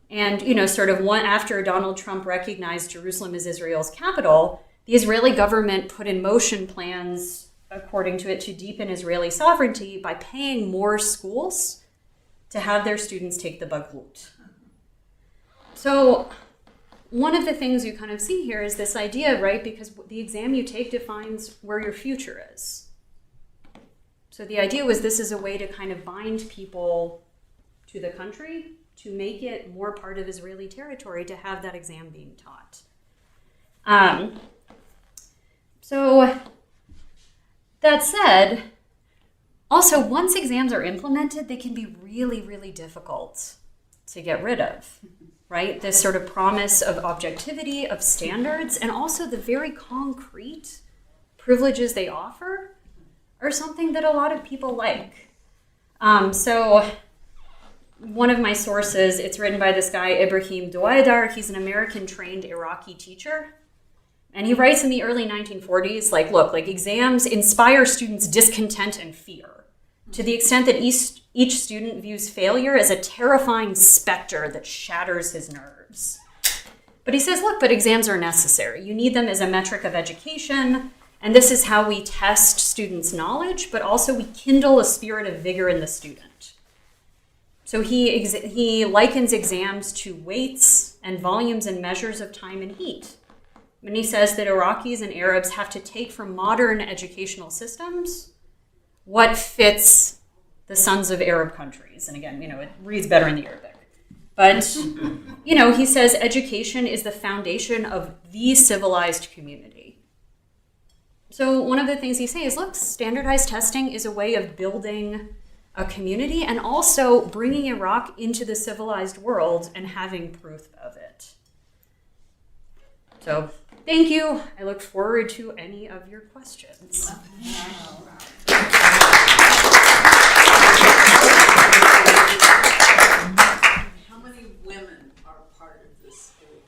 Speaker 2: And, sort of after Donald Trump recognized Jerusalem as Israel's capital, the Israeli government put in motion plans, according to it, to deepen Israeli sovereignty by paying more schools to have their students take the Bagrut. So one of the things you kind of see here is this idea, right? Because the exam you take defines where your future is. So the idea was this is a way to kind of bind people to the country, to make it more part of Israeli territory, to have that exam being taught. So that said, also once exams are implemented, they can be really, really difficult to get rid of, right? This sort of promise of objectivity, of standards, and also the very concrete privileges they offer are something that a lot of people like. So one of my sources, it's written by this guy, Ibrahim Douaidar. He's an American-trained Iraqi teacher. And he writes in the early 1940s, look, exams inspire students' discontent and fear to the extent that each student views failure as a terrifying specter that shatters his nerves. But he says, look, but exams are necessary. You need them as a metric of education, and this is how we test students' knowledge, but also we kindle a spirit of vigor in the student. So he likens exams to weights and volumes and measures of time and heat. And he says that Iraqis and Arabs have to take from modern educational systems what fits the sons of Arab countries. And again, it reads better in the Arabic. But, he says education is the foundation of the civilized community. So one of the things he says is, look, standardized testing is a way of building a community and also bringing Iraq into the civilized world and having proof of it. So thank you. I look forward to any of your questions.
Speaker 3: How many women are part of this group?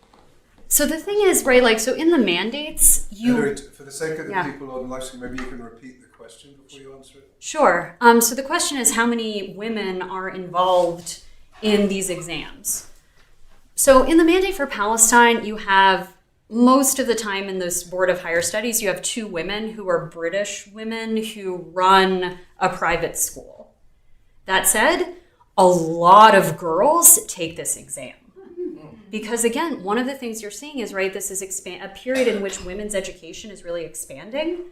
Speaker 2: So the thing is, right, so in the mandates,
Speaker 1: Hilary, for the sake of the people on live stream, maybe you can repeat the question before you answer it.
Speaker 2: Sure. So the question is how many women are involved in these exams? So in the mandate for Palestine, you have most of the time in this Board of Higher Studies, you have 2 women who are British women who run a private school. That said, a lot of girls take this exam. Because again, one of the things you're seeing is, right, this is a period in which women's education is really expanding.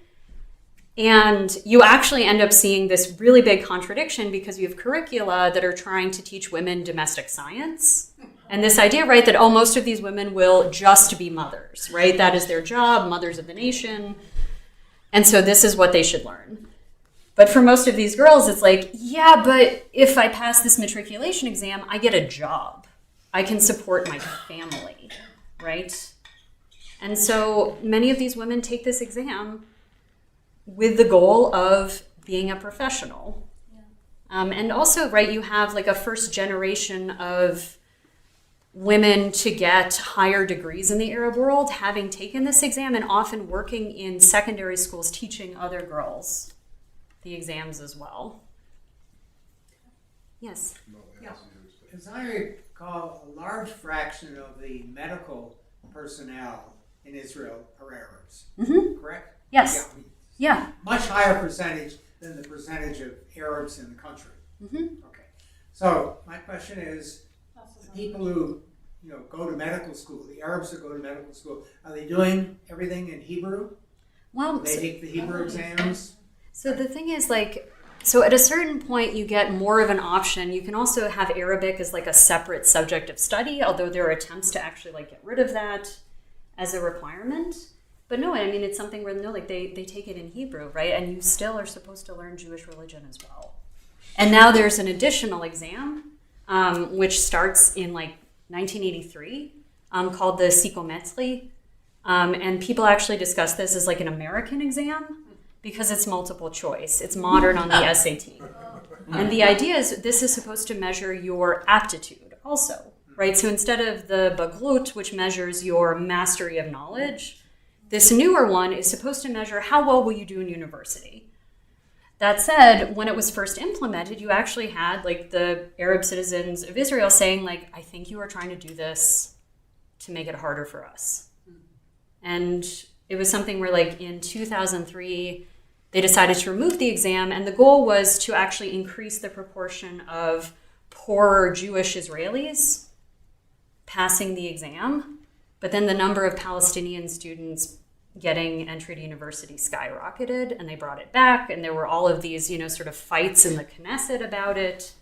Speaker 2: And you actually end up seeing this really big contradiction because you have curricula that are trying to teach women domestic science. And this idea, right, that, oh, most of these women will just be mothers, right? That is their job, mothers of the nation. And so this is what they should learn. But for most of these girls, it's like, yeah, but if I pass this matriculation exam, I get a job. I can support my family, right? And so many of these women take this exam with the goal of being a professional. And also, right, you have like a first generation of women to get higher degrees in the Arab world having taken this exam and often working in secondary schools teaching other girls the exams as well. Yes?
Speaker 8: Yeah. As I recall, a large fraction of the medical personnel in Israel are Arabs, correct?
Speaker 2: Yes. Yeah.
Speaker 8: Much higher percentage than the percentage of Arabs in the country. Okay. So my question is, the people who go to medical school, the Arabs who go to medical school, are they doing everything in Hebrew?
Speaker 2: Well,
Speaker 8: Do they take the Hebrew exams?
Speaker 2: So the thing is, like, so at a certain point you get more of an option. You can also have Arabic as like a separate subject of study, although there are attempts to actually like get rid of that as a requirement. But no, I mean, it's something where no, like they take it in Hebrew, right? And you still are supposed to learn Jewish religion as well. And now there's an additional exam, which starts in like 1983, called the Psychometry. And people actually discuss this as like an American exam because it's multiple choice. It's modern on the SAT. And the idea is this is supposed to measure your aptitude also, right? So instead of the Bagrut, which measures your mastery of knowledge, this newer one is supposed to measure how well will you do in university. That said, when it was first implemented, you actually had like the Arab citizens of Israel saying like, I think you are trying to do this to make it harder for us. And it was something where like in 2003, they decided to remove the exam. And the goal was to actually increase the proportion of poorer Jewish Israelis passing the exam. But then the number of Palestinian students getting entry to university skyrocketed, and they brought it back, and there were all of these, sort of fights in the Knesset about it.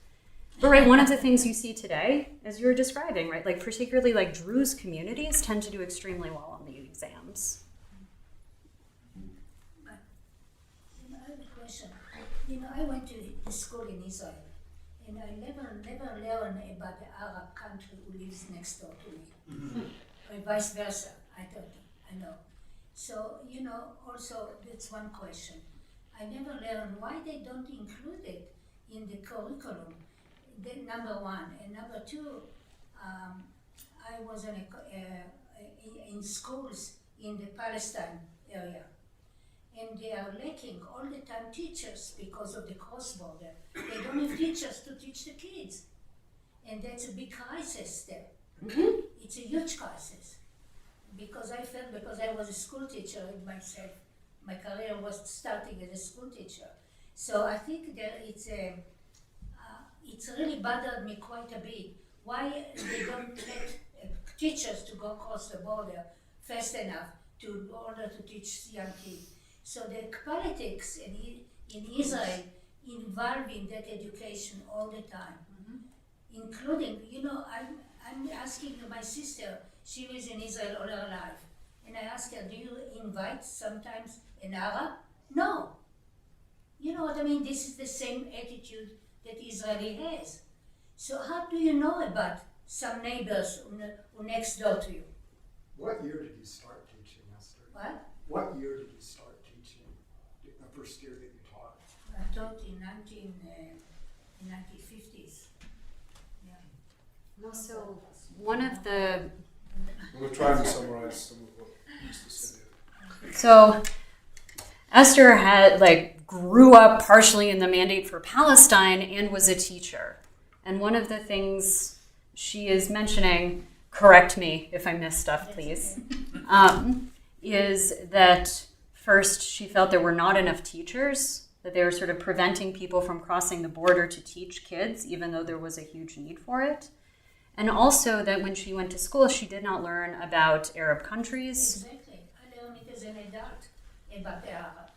Speaker 2: But right, one of the things you see today, as you were describing, right, like particularly like Druze communities tend to do extremely well on the exams.
Speaker 9: I have a question. I went to school in Israel, and I never learned about the Arab country who lives next door to me. Or vice versa, I know. So, also that's one question. I never learned why they don't include it in the curriculum, number one. And number two, I was in schools in the Palestine area. And they are lacking all the time teachers because of the cross-border. They don't have teachers to teach the kids. And that's a big crisis there. It's a huge crisis. Because I was a school teacher myself, my career was starting as a school teacher. So I think that it's really bothered me quite a bit. Why they don't let teachers to go across the border fast enough in order to teach young kids. So the politics in Israel involved in that education all the time, including, I'm asking my sister, she lives in Israel all her life, and I asked her, do you invite sometimes an Arab? No. You know what I mean? This is the same attitude that Israeli has. So how do you know about some neighbors who next door to you?
Speaker 10: What year did you start teaching, Esther?
Speaker 9: What?
Speaker 10: What year did you start teaching? The first year that you taught?
Speaker 9: I taught in 1950s. Yeah.
Speaker 2: Also, one of the...
Speaker 1: I'm going to try and summarize some of what Esther said here.
Speaker 2: So, Esther grew up partially in the Mandate for Palestine and was a teacher. And one of the things she is mentioning, correct me if I miss stuff, please, is that first she felt there were not enough teachers, that they were sort of preventing people from crossing the border to teach kids, even though there was a huge need for it. And also that when she went to school, she did not learn about Arab countries.
Speaker 9: Exactly. I learned it as an adult about the Arab.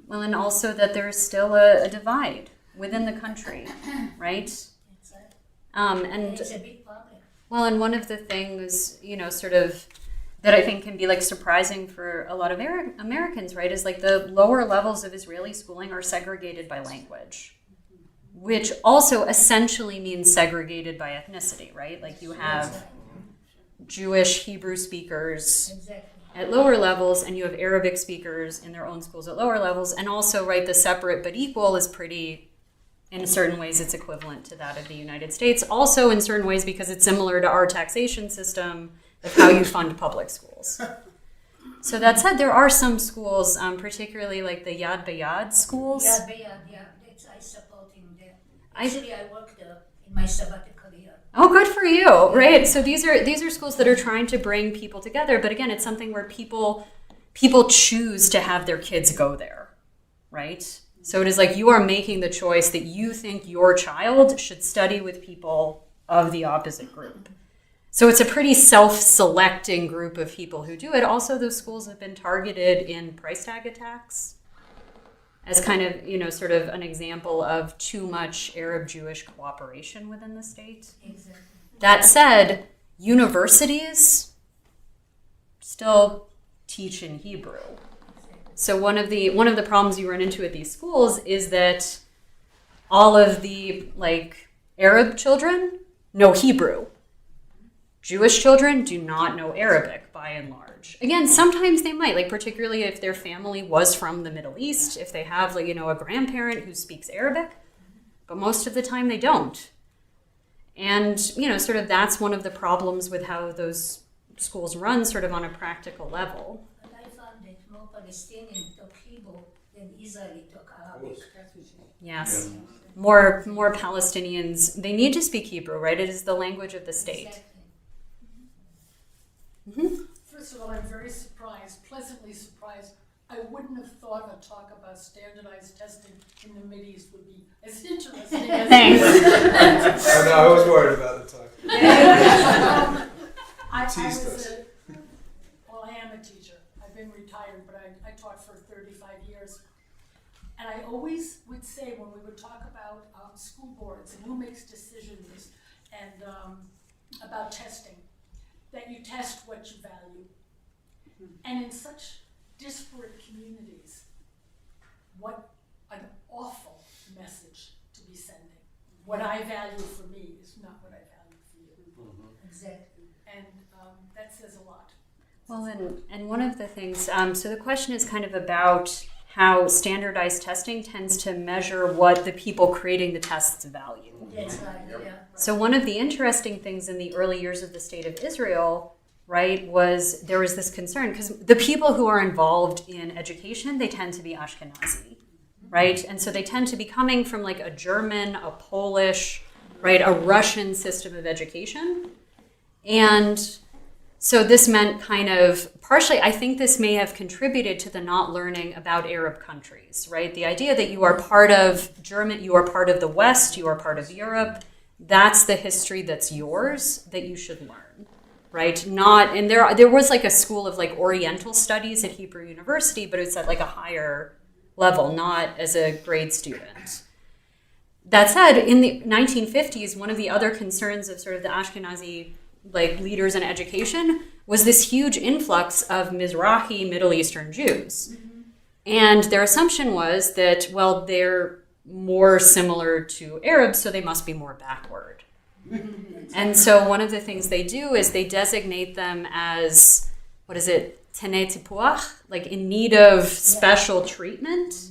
Speaker 2: Well, and also that there's still a divide within the country, right? And
Speaker 9: It's a big problem.
Speaker 2: well, and one of the things, sort of that I think can be like surprising for a lot of Americans, right, is like the lower levels of Israeli schooling are segregated by language, which also essentially means segregated by ethnicity, right? Like you have Jewish Hebrew speakers
Speaker 9: Exactly.
Speaker 2: at lower levels, and you have Arabic speakers in their own schools at lower levels, and also, right, the separate but equal is pretty, in certain ways, it's equivalent to that of the United States. Also, in certain ways, because it's similar to our taxation system of how you fund public schools. So that said, there are some schools, particularly like the Yad B'Yad schools.
Speaker 9: Yeah, that's I supporting them. Actually, I worked in my sabbatical year.
Speaker 2: Oh, good for you, right? So these are schools that are trying to bring people together, but again, it's something where people choose to have their kids go there, right? So it is like you are making the choice that you think your child should study with people of the opposite group. So it's a pretty self-selecting group of people who do it. Also, those schools have been targeted in price tag attacks as kind of, sort of an example of too much Arab-Jewish cooperation within the state.
Speaker 9: Exactly.
Speaker 2: That said, universities still teach in Hebrew. So one of the problems you run into at these schools is that all of the Arab children know Hebrew. Jewish children do not know Arabic by and large. Again, sometimes they might, particularly if their family was from the Middle East, if they have a grandparent who speaks Arabic, but most of the time they don't. And sort of that's one of the problems with how those schools run sort of on a practical level.
Speaker 9: And I found that more Palestinians talk Hebrew than Israeli talk Arabic.
Speaker 2: Yes. More Palestinians, they need to speak Hebrew, right? It is the language of the state.
Speaker 9: Exactly.
Speaker 2: Mm-hmm.
Speaker 11: First of all, I'm very surprised, pleasantly surprised. I wouldn't have thought a talk about standardized testing in the Mideast would be as interesting as
Speaker 2: Thanks.
Speaker 1: I know, I was worried about the time.
Speaker 11: I
Speaker 1: Teased
Speaker 11: was
Speaker 1: us.
Speaker 11: I am a teacher. I've been retired, but I taught for 35 years. And I always would say when we would talk about school boards and who makes decisions and about testing, that you test what you value. And in such disparate communities, what an awful message to be sending. What I value for me is not what I value for you.
Speaker 9: Exactly.
Speaker 11: And that says a lot.
Speaker 2: Well, and one of the things, so the question is kind of about how standardized testing tends to measure what the people creating the tests value.
Speaker 9: That's right, yeah.
Speaker 2: So one of the interesting things in the early years of the State of Israel, right, was there was this concern because the people who are involved in education, they tend to be Ashkenazi, right? And so they tend to be coming from a German, a Polish, right, a Russian system of education. And so this meant kind of, partially, I think this may have contributed to the not learning about Arab countries, right? The idea that you are part of German, you are part of the West, you are part of Europe, that's the history that's yours that you should learn, right? Not, and there was a school of Oriental studies at Hebrew University, but it's at a higher level, not as a grade student. That said, in the 1950s, one of the other concerns of sort of the Ashkenazi leaders in education was this huge influx of Mizrahi Middle Eastern Jews. Mm-hmm. And their assumption was that, well, they're more similar to Arabs, so they must be more backward. And so one of the things they do is they designate them as, Tenei Tipuach, in need of special treatment.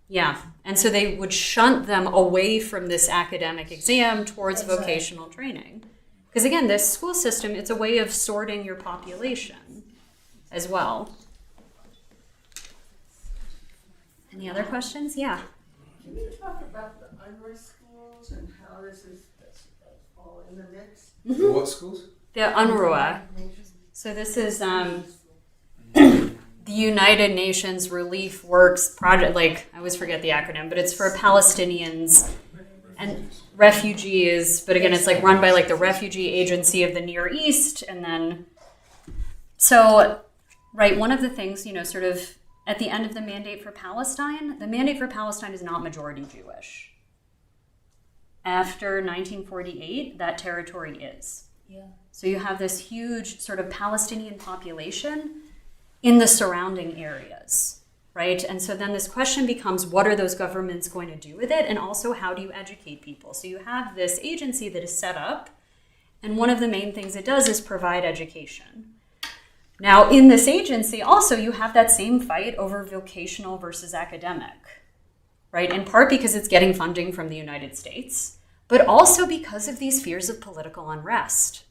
Speaker 2: Yeah. And so they would shunt them away from this academic exam towards vocational training. Because again, this school system, it's a way of sorting your population as well. Any other questions? Yeah.
Speaker 3: Can you talk about the UNRWA schools and how this is all in the mix?
Speaker 1: The what schools?
Speaker 2: The UNRWA. So this is the United Nations Relief Works Project. I always forget the acronym, but it's for Palestinians and refugees. But again, it's run by the Refugee Agency of the Near East. And then, so, right, one of the things, sort of at the end of the Mandate for Palestine, the Mandate for Palestine is not majority Jewish. After 1948, that territory is.
Speaker 9: Yeah.
Speaker 2: So you have this huge sort of Palestinian population in the surrounding areas, right? And so then this question becomes, what are those governments going to do with it? And also, how do you educate people? So you have this agency that is set up, and one of the main things it does is provide education. Now, in this agency, also, you have that same fight over vocational versus academic, right? In part because it's getting funding from the United States, but also because of these fears of political unrest.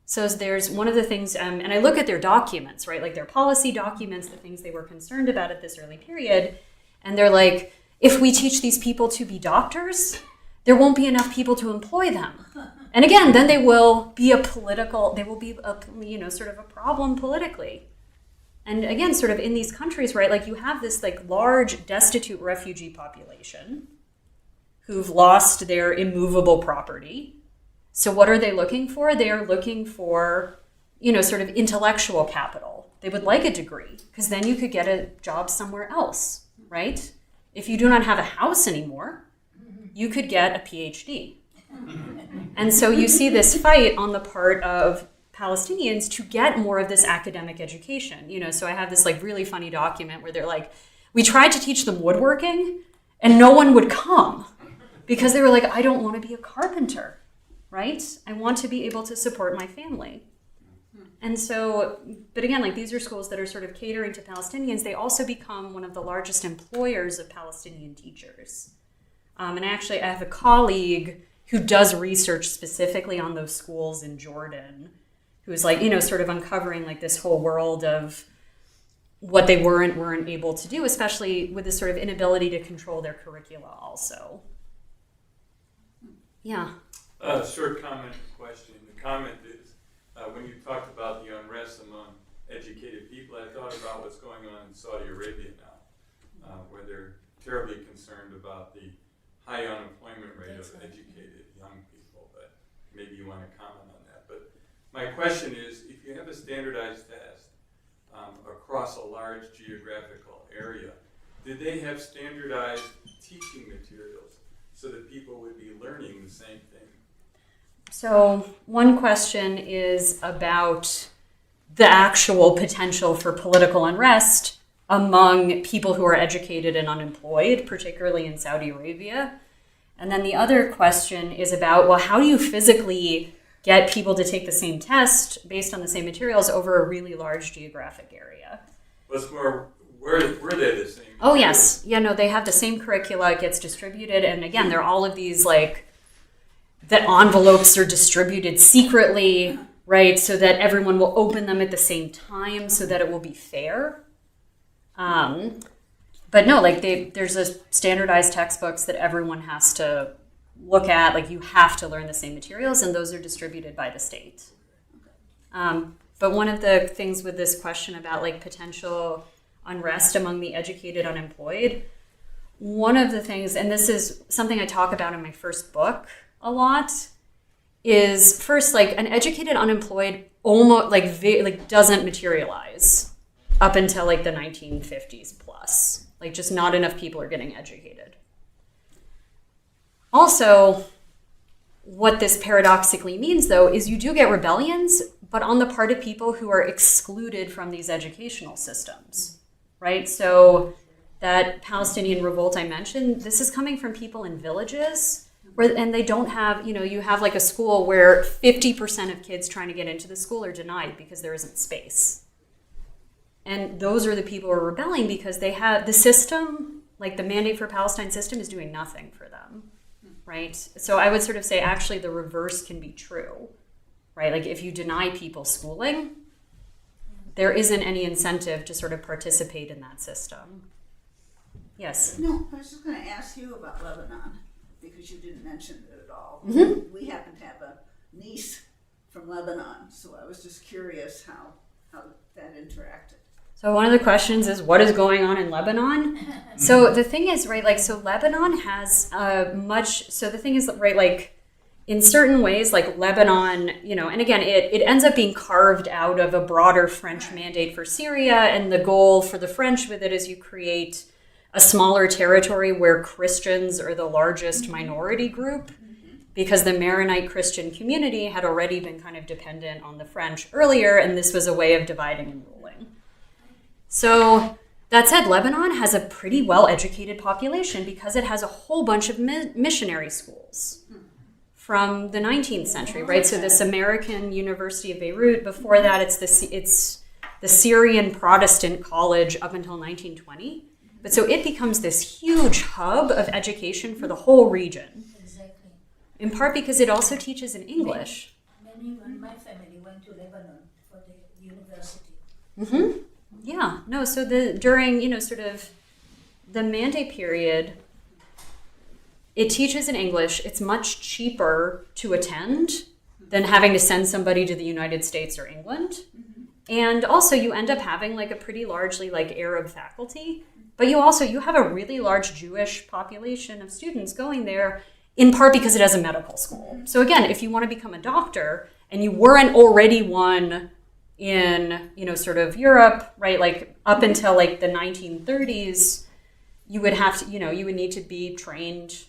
Speaker 2: So there's one of the things, and I look at their documents, right? Like their policy documents, the things they were concerned about at this early period, and they're like, if we teach these people to be doctors, there won't be enough people to employ them. And again, then they will be a sort of a problem politically. And again, sort of in these countries, right, like you have this like large destitute refugee population who've lost their immovable property. So what are they looking for? They are looking for, sort of intellectual capital. They would like a degree because then you could get a job somewhere else, right? If you do not have a house anymore, you could get a PhD. And so you see this fight on the part of Palestinians to get more of this academic education. So I have this like really funny document where they're like, we tried to teach them woodworking and no one would come because they were like, I don't want to be a carpenter, right? I want to be able to support my family. And so, but again, like these are schools that are sort of catering to Palestinians. They also become one of the largest employers of Palestinian teachers. And actually, I have a colleague who does research specifically on those schools in Jordan, who's like, sort of uncovering like this whole world of what they weren't able to do, especially with this sort of inability to control their curricula also. Yeah.
Speaker 12: Short comment and question. The comment is, when you talked about the unrest among educated people, I thought about what's going on in Saudi Arabia now, where they're terribly concerned about the high unemployment rate of educated young people, but maybe you want to comment on that. But my question is, if you have a standardized test across a large geographical area, did they have standardized teaching materials so that people would be learning the same thing?
Speaker 2: So one question is about the actual potential for political unrest among people who are educated and unemployed, particularly in Saudi Arabia. And then the other question is about, well, how do you physically get people to take the same test based on the same materials over a really large geographic area?
Speaker 12: Were they the same?
Speaker 2: Oh, yes. Yeah, no, they have the same curricula. It gets distributed. And again, there are all of these, like, that envelopes are distributed secretly, right, so that everyone will open them at the same time so that it will be fair. But no, like there's a standardized textbooks that everyone has to look at. Like you have to learn the same materials, and those are distributed by the state. But one of the things with this question about like potential unrest among the educated unemployed, one of the things, and this is something I talk about in my first book a lot, is first like an educated unemployed almost like doesn't materialize up until like the 1950s plus. Like just not enough people are getting educated. Also, what this paradoxically means though is you do get rebellions, but on the part of people who are excluded from these educational systems, right? So that Palestinian revolt I mentioned, this is coming from people in villages and they don't have, you have like a school where 50% of kids trying to get into the school are denied because there isn't space. And those are the people who are rebelling because they have the system, like the Mandate for Palestine system is doing nothing for them, right? So I would sort of say actually the reverse can be true, right? Like if you deny people schooling, there isn't any incentive to sort of participate in that system. Yes?
Speaker 6: No, I was just going to ask you about Lebanon because you didn't mention it at all.
Speaker 2: Mm-hmm.
Speaker 6: We happen to have a niece from Lebanon, so I was just curious how that interacted.
Speaker 2: So one of the questions is, what is going on in Lebanon? So the thing is, right, like, so Lebanon has so the thing is, right, like, in certain ways, like Lebanon, and again, it ends up being carved out of a broader French mandate for Syria, and the goal for the French with it is you create a smaller territory where Christians are the largest minority group, because the Maronite Christian community had already been kind of dependent on the French earlier, and this was a way of dividing and ruling. So that said, Lebanon has a pretty well-educated population because it has a whole bunch of missionary schools from the 19th century, right? So this American University of Beirut, before that it's the Syrian Protestant College up until 1920. But so it becomes this huge hub of education for the whole region.
Speaker 9: Exactly.
Speaker 2: In part because it also teaches in English.
Speaker 9: Many in my family went to Lebanon for the university.
Speaker 2: Mm-hmm. Yeah. No, so during, sort of the mandate period, it teaches in English. It's much cheaper to attend than having to send somebody to the United States or England. And also you end up having like a pretty largely like Arab faculty, but you have a really large Jewish population of students going there, in part because it has a medical school. So again, if you want to become a doctor and you weren't already one in, sort of Europe, right? Like up until like the 1930s, you would have to, you would need to be trained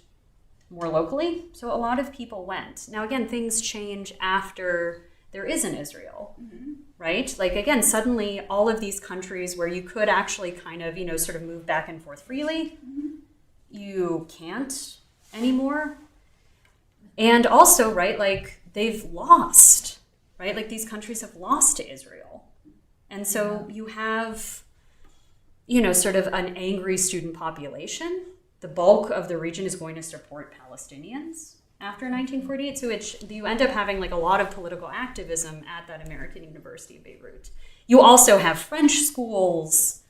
Speaker 2: more locally. So a lot of people went. Now, again, things change after there is an Israel, right? Like, again, suddenly all of these countries where you could actually kind of, sort of move back and forth freely, you can't anymore. And also, right, like they've lost, right? Like these countries have lost to Israel. And so you have, sort of an angry student population. The bulk of the region is going to support Palestinians after 1948. So you end up having like a lot of political activism at that American University of Beirut. You also have French schools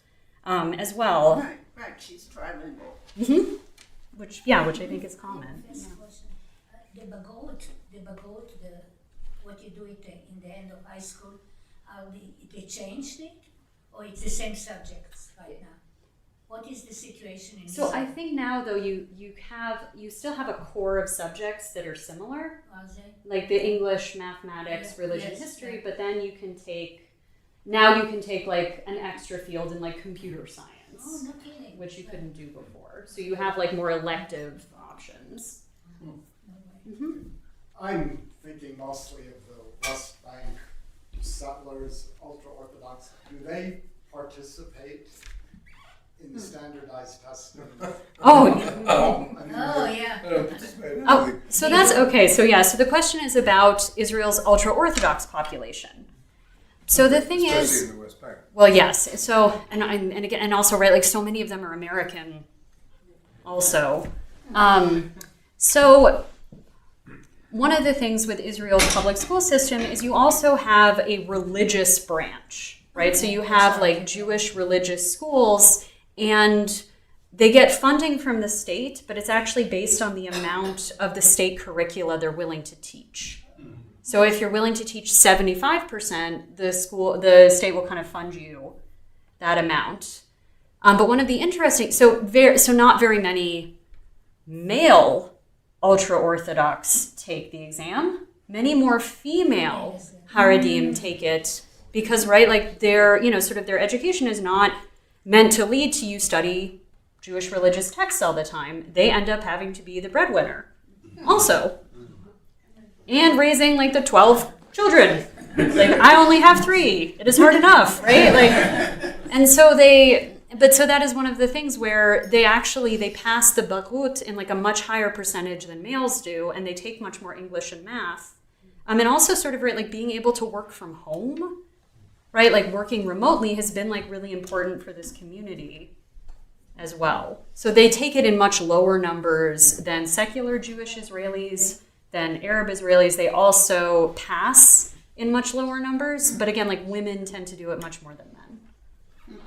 Speaker 2: as well.
Speaker 6: Right, she's trilingual.
Speaker 2: Mm-hmm. Which I think is common.
Speaker 9: First question. The bagot, what you do it in the end of high school, they changed it, or it's the same subjects right now? What is the situation in
Speaker 2: So
Speaker 9: Israel?
Speaker 2: I think now though you still have a core of subjects that are similar, like the English, mathematics, religion, history, but then you can take like an extra field in like computer science.
Speaker 9: Oh, no kidding.
Speaker 2: Which you couldn't do before. So you have like more elective options. Mm-hmm.
Speaker 10: I'm thinking mostly of the West Bank settlers, ultra-Orthodox. Do they participate in the standardized testing?
Speaker 2: So that's okay. So so the question is about Israel's ultra-Orthodox population. So the thing is,
Speaker 1: in the West Bank.
Speaker 2: well, yes. So and again, and also right, like so many of them are American. Also, so one of the things with Israel's public school system is you also have a religious branch, right? So you have like Jewish religious schools, and they get funding from the state, but it's actually based on the amount of the state curricula they're willing to teach. So if you're willing to teach 75%, the state will kind of fund you that amount. But one of the interesting, so not very many male ultra-Orthodox take the exam. Many more female Haredim take it because, right, like their education is not meant to lead to you study Jewish religious texts all the time. They end up having to be the breadwinner also. And raising like the 12 children. Like, I only have 3. It is hard enough, right? Like, and so so that is one of the things where they pass the bagut in like a much higher percentage than males do, and they take much more English and math. And also sort of, right, like being able to work from home, right? Like working remotely has been like really important for this community as well. So they take it in much lower numbers than secular Jewish Israelis, than Arab Israelis. They also pass in much lower numbers, but again, like women tend to do it much more than men.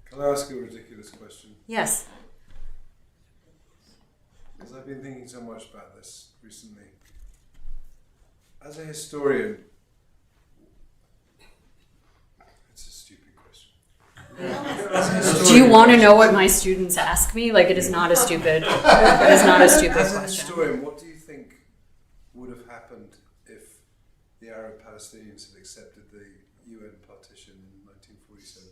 Speaker 1: Can I ask you a ridiculous question?
Speaker 2: Yes.
Speaker 1: Because I've been thinking so much about this recently. As a historian, it's a stupid question.
Speaker 2: Do you want to know what my students ask me? Like, it is not a stupid. It is not a stupid
Speaker 1: As a
Speaker 2: question.
Speaker 1: historian, what do you think would have happened if the Arab Palestinians had accepted the UN partition in 1947?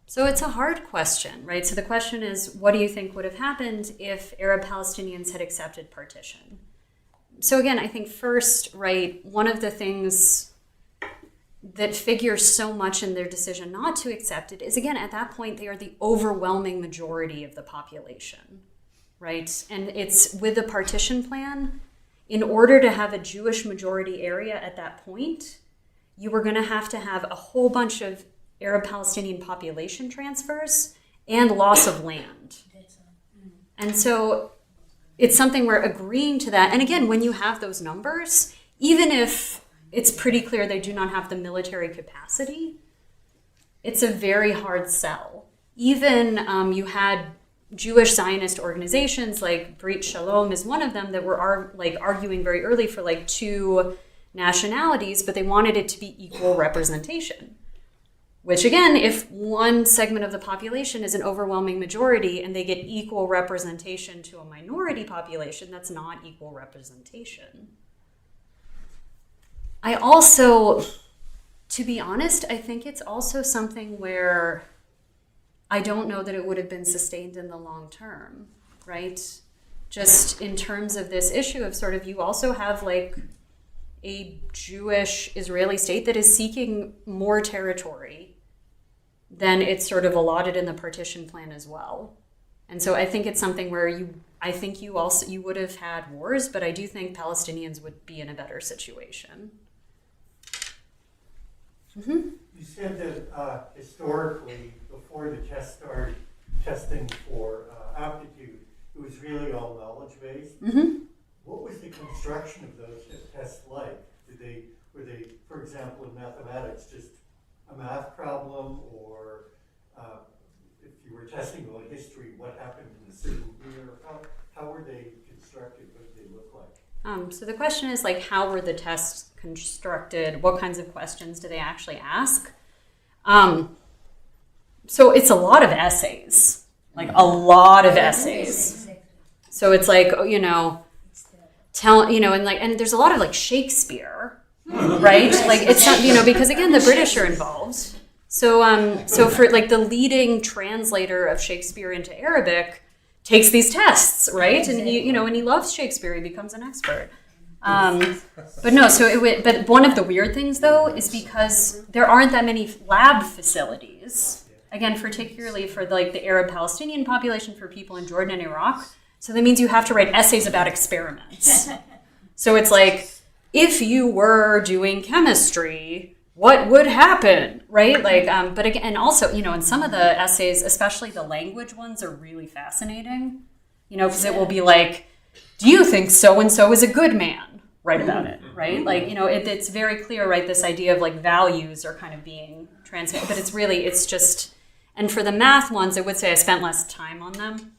Speaker 2: So it's a hard question, right? So the question is, what do you think would have happened if Arab Palestinians had accepted partition? So again, I think first, right, one of the things that figures so much in their decision not to accept it is, again, at that point, they are the overwhelming majority of the population, right? And it's with the partition plan, in order to have a Jewish majority area at that point, you were going to have a whole bunch of Arab Palestinian population transfers and loss of land. And so it's something we're agreeing to that. And again, when you have those numbers, even if it's pretty clear they do not have the military capacity, it's a very hard sell. Even you had Jewish Zionist organizations like Brit Shalom is one of them that were arguing very early for like 2 nationalities, but they wanted it to be equal representation. Which again, if one segment of the population is an overwhelming majority and they get equal representation to a minority population, that's not equal representation. I also, to be honest, I think it's also something where I don't know that it would have been sustained in the long term, right? Just in terms of this issue of sort of, you also have like a Jewish Israeli state that is seeking more territory than it's sort of allotted in the partition plan as well. And so I think it's something where you would have had wars, but I do think Palestinians would be in a better situation. Mm-hmm.
Speaker 13: You said that historically, before the test started testing for aptitude, it was really all knowledge-based.
Speaker 2: Mm-hmm.
Speaker 13: What was the construction of those tests like? Were they, for example, in mathematics, just a math problem, or if you were testing on history, what happened in a certain year? How were they constructed? What did they look like?
Speaker 2: So the question is like, how were the tests constructed? What kinds of questions do they actually ask? So it's a lot of essays, like a lot of essays. So it's like, you know, and there's a lot of like Shakespeare, right? Like it's not, you know, because again, the British are involved. So for like the leading translator of Shakespeare into Arabic takes these tests, right? And he, you know, when he loves Shakespeare, he becomes an expert. But no, but one of the weird things though is because there aren't that many lab facilities. Again, particularly for like the Arab Palestinian population, for people in Jordan and Iraq. So that means you have to write essays about experiments. So it's like, if you were doing chemistry, what would happen, right? Like, but again, and also, you know, in some of the essays, especially the language ones, are really fascinating. You know, because it will be like, do you think so-and-so is a good man? Write about it, right? Like, you know, it's very clear, right? This idea of like values are kind of being transmitted, but it's just, and for the math ones, I would say I spent less time on them.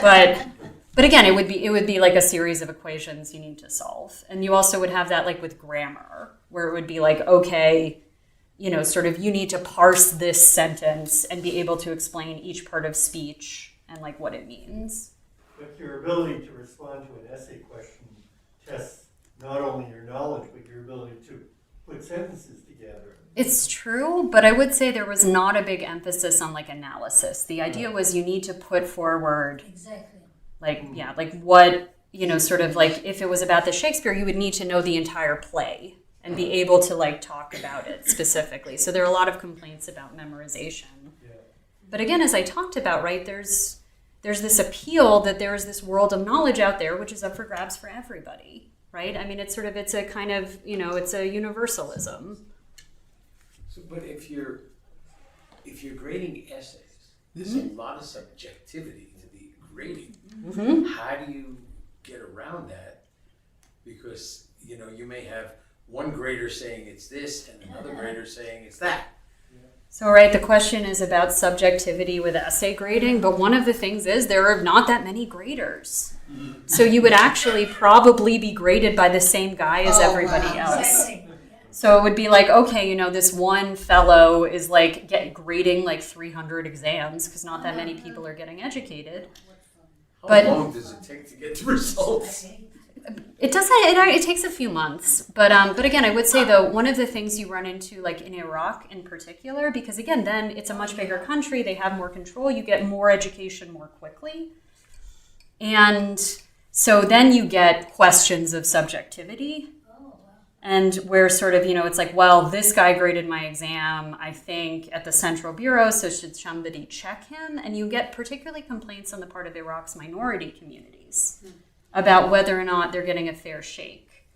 Speaker 2: But again, it would be like a series of equations you need to solve. And you also would have that like with grammar, where it would be like, okay, you know, sort of you need to parse this sentence and be able to explain each part of speech and like what it means.
Speaker 13: But your ability to respond to an essay question tests not only your knowledge, but your ability to put sentences together.
Speaker 2: It's true, but I would say there was not a big emphasis on like analysis. The idea was you need to put forward like what, you know, sort of like if it was about the Shakespeare, you would need to know the entire play and be able to like talk about it specifically. So there are a lot of complaints about memorization. Yeah. But again, as I talked about, right, there's this appeal that there is this world of knowledge out there which is up for grabs for everybody, right? I mean, it's a kind of, you know, it's a universalism.
Speaker 4: So, but if you're grading essays, there's a lot of subjectivity to the grading.
Speaker 2: Mm-hmm.
Speaker 4: How do you get around that? Because, you know, you may have one grader saying it's this and another grader saying it's that.
Speaker 2: So, right, the question is about subjectivity with essay grading, but one of the things is there are not that many graders. So you would actually probably be graded by the same guy as everybody else. So it would be like, okay, this one fellow is like grading like 300 exams because not that many people are getting educated.
Speaker 4: How
Speaker 2: But-
Speaker 4: long does it take to get the results?
Speaker 2: It doesn't. It takes a few months, but again, I would say though one of the things you run into, like in Iraq in particular, because again, then it's a much bigger country. They have more control. You get more education more quickly, and so then you get questions of subjectivity, and where sort of it's like, well, this guy graded my exam, I think, at the Central Bureau, so should somebody check him? And you get particularly complaints on the part of Iraq's minority communities about whether or not they're getting a fair shake.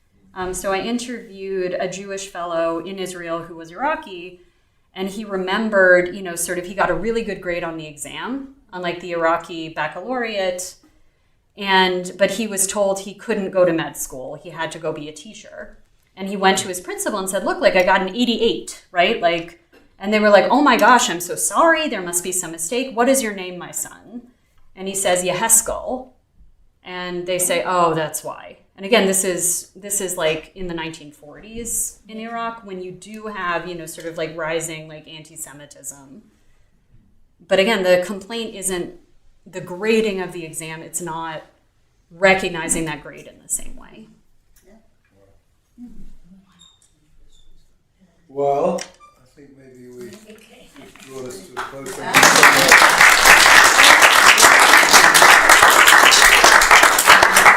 Speaker 2: So I interviewed a Jewish fellow in Israel who was Iraqi, and he remembered, sort of he got a really good grade on the exam, unlike the Iraqi baccalaureate, but he was told he couldn't go to med school. He had to go be a teacher. And he went to his principal and said, look, like I got an 88, right? And they were like, oh my gosh, I'm so sorry. There must be some mistake. What is your name, my son? And he says, Yeheskel. And they say, oh, that's why. And again, this is like in the 1940s in Iraq when you do have, sort of like rising like anti-Semitism. But again, the complaint isn't the grading of the exam. It's not recognizing that grade in the same way.
Speaker 1: Well, I think maybe we brought us to a close.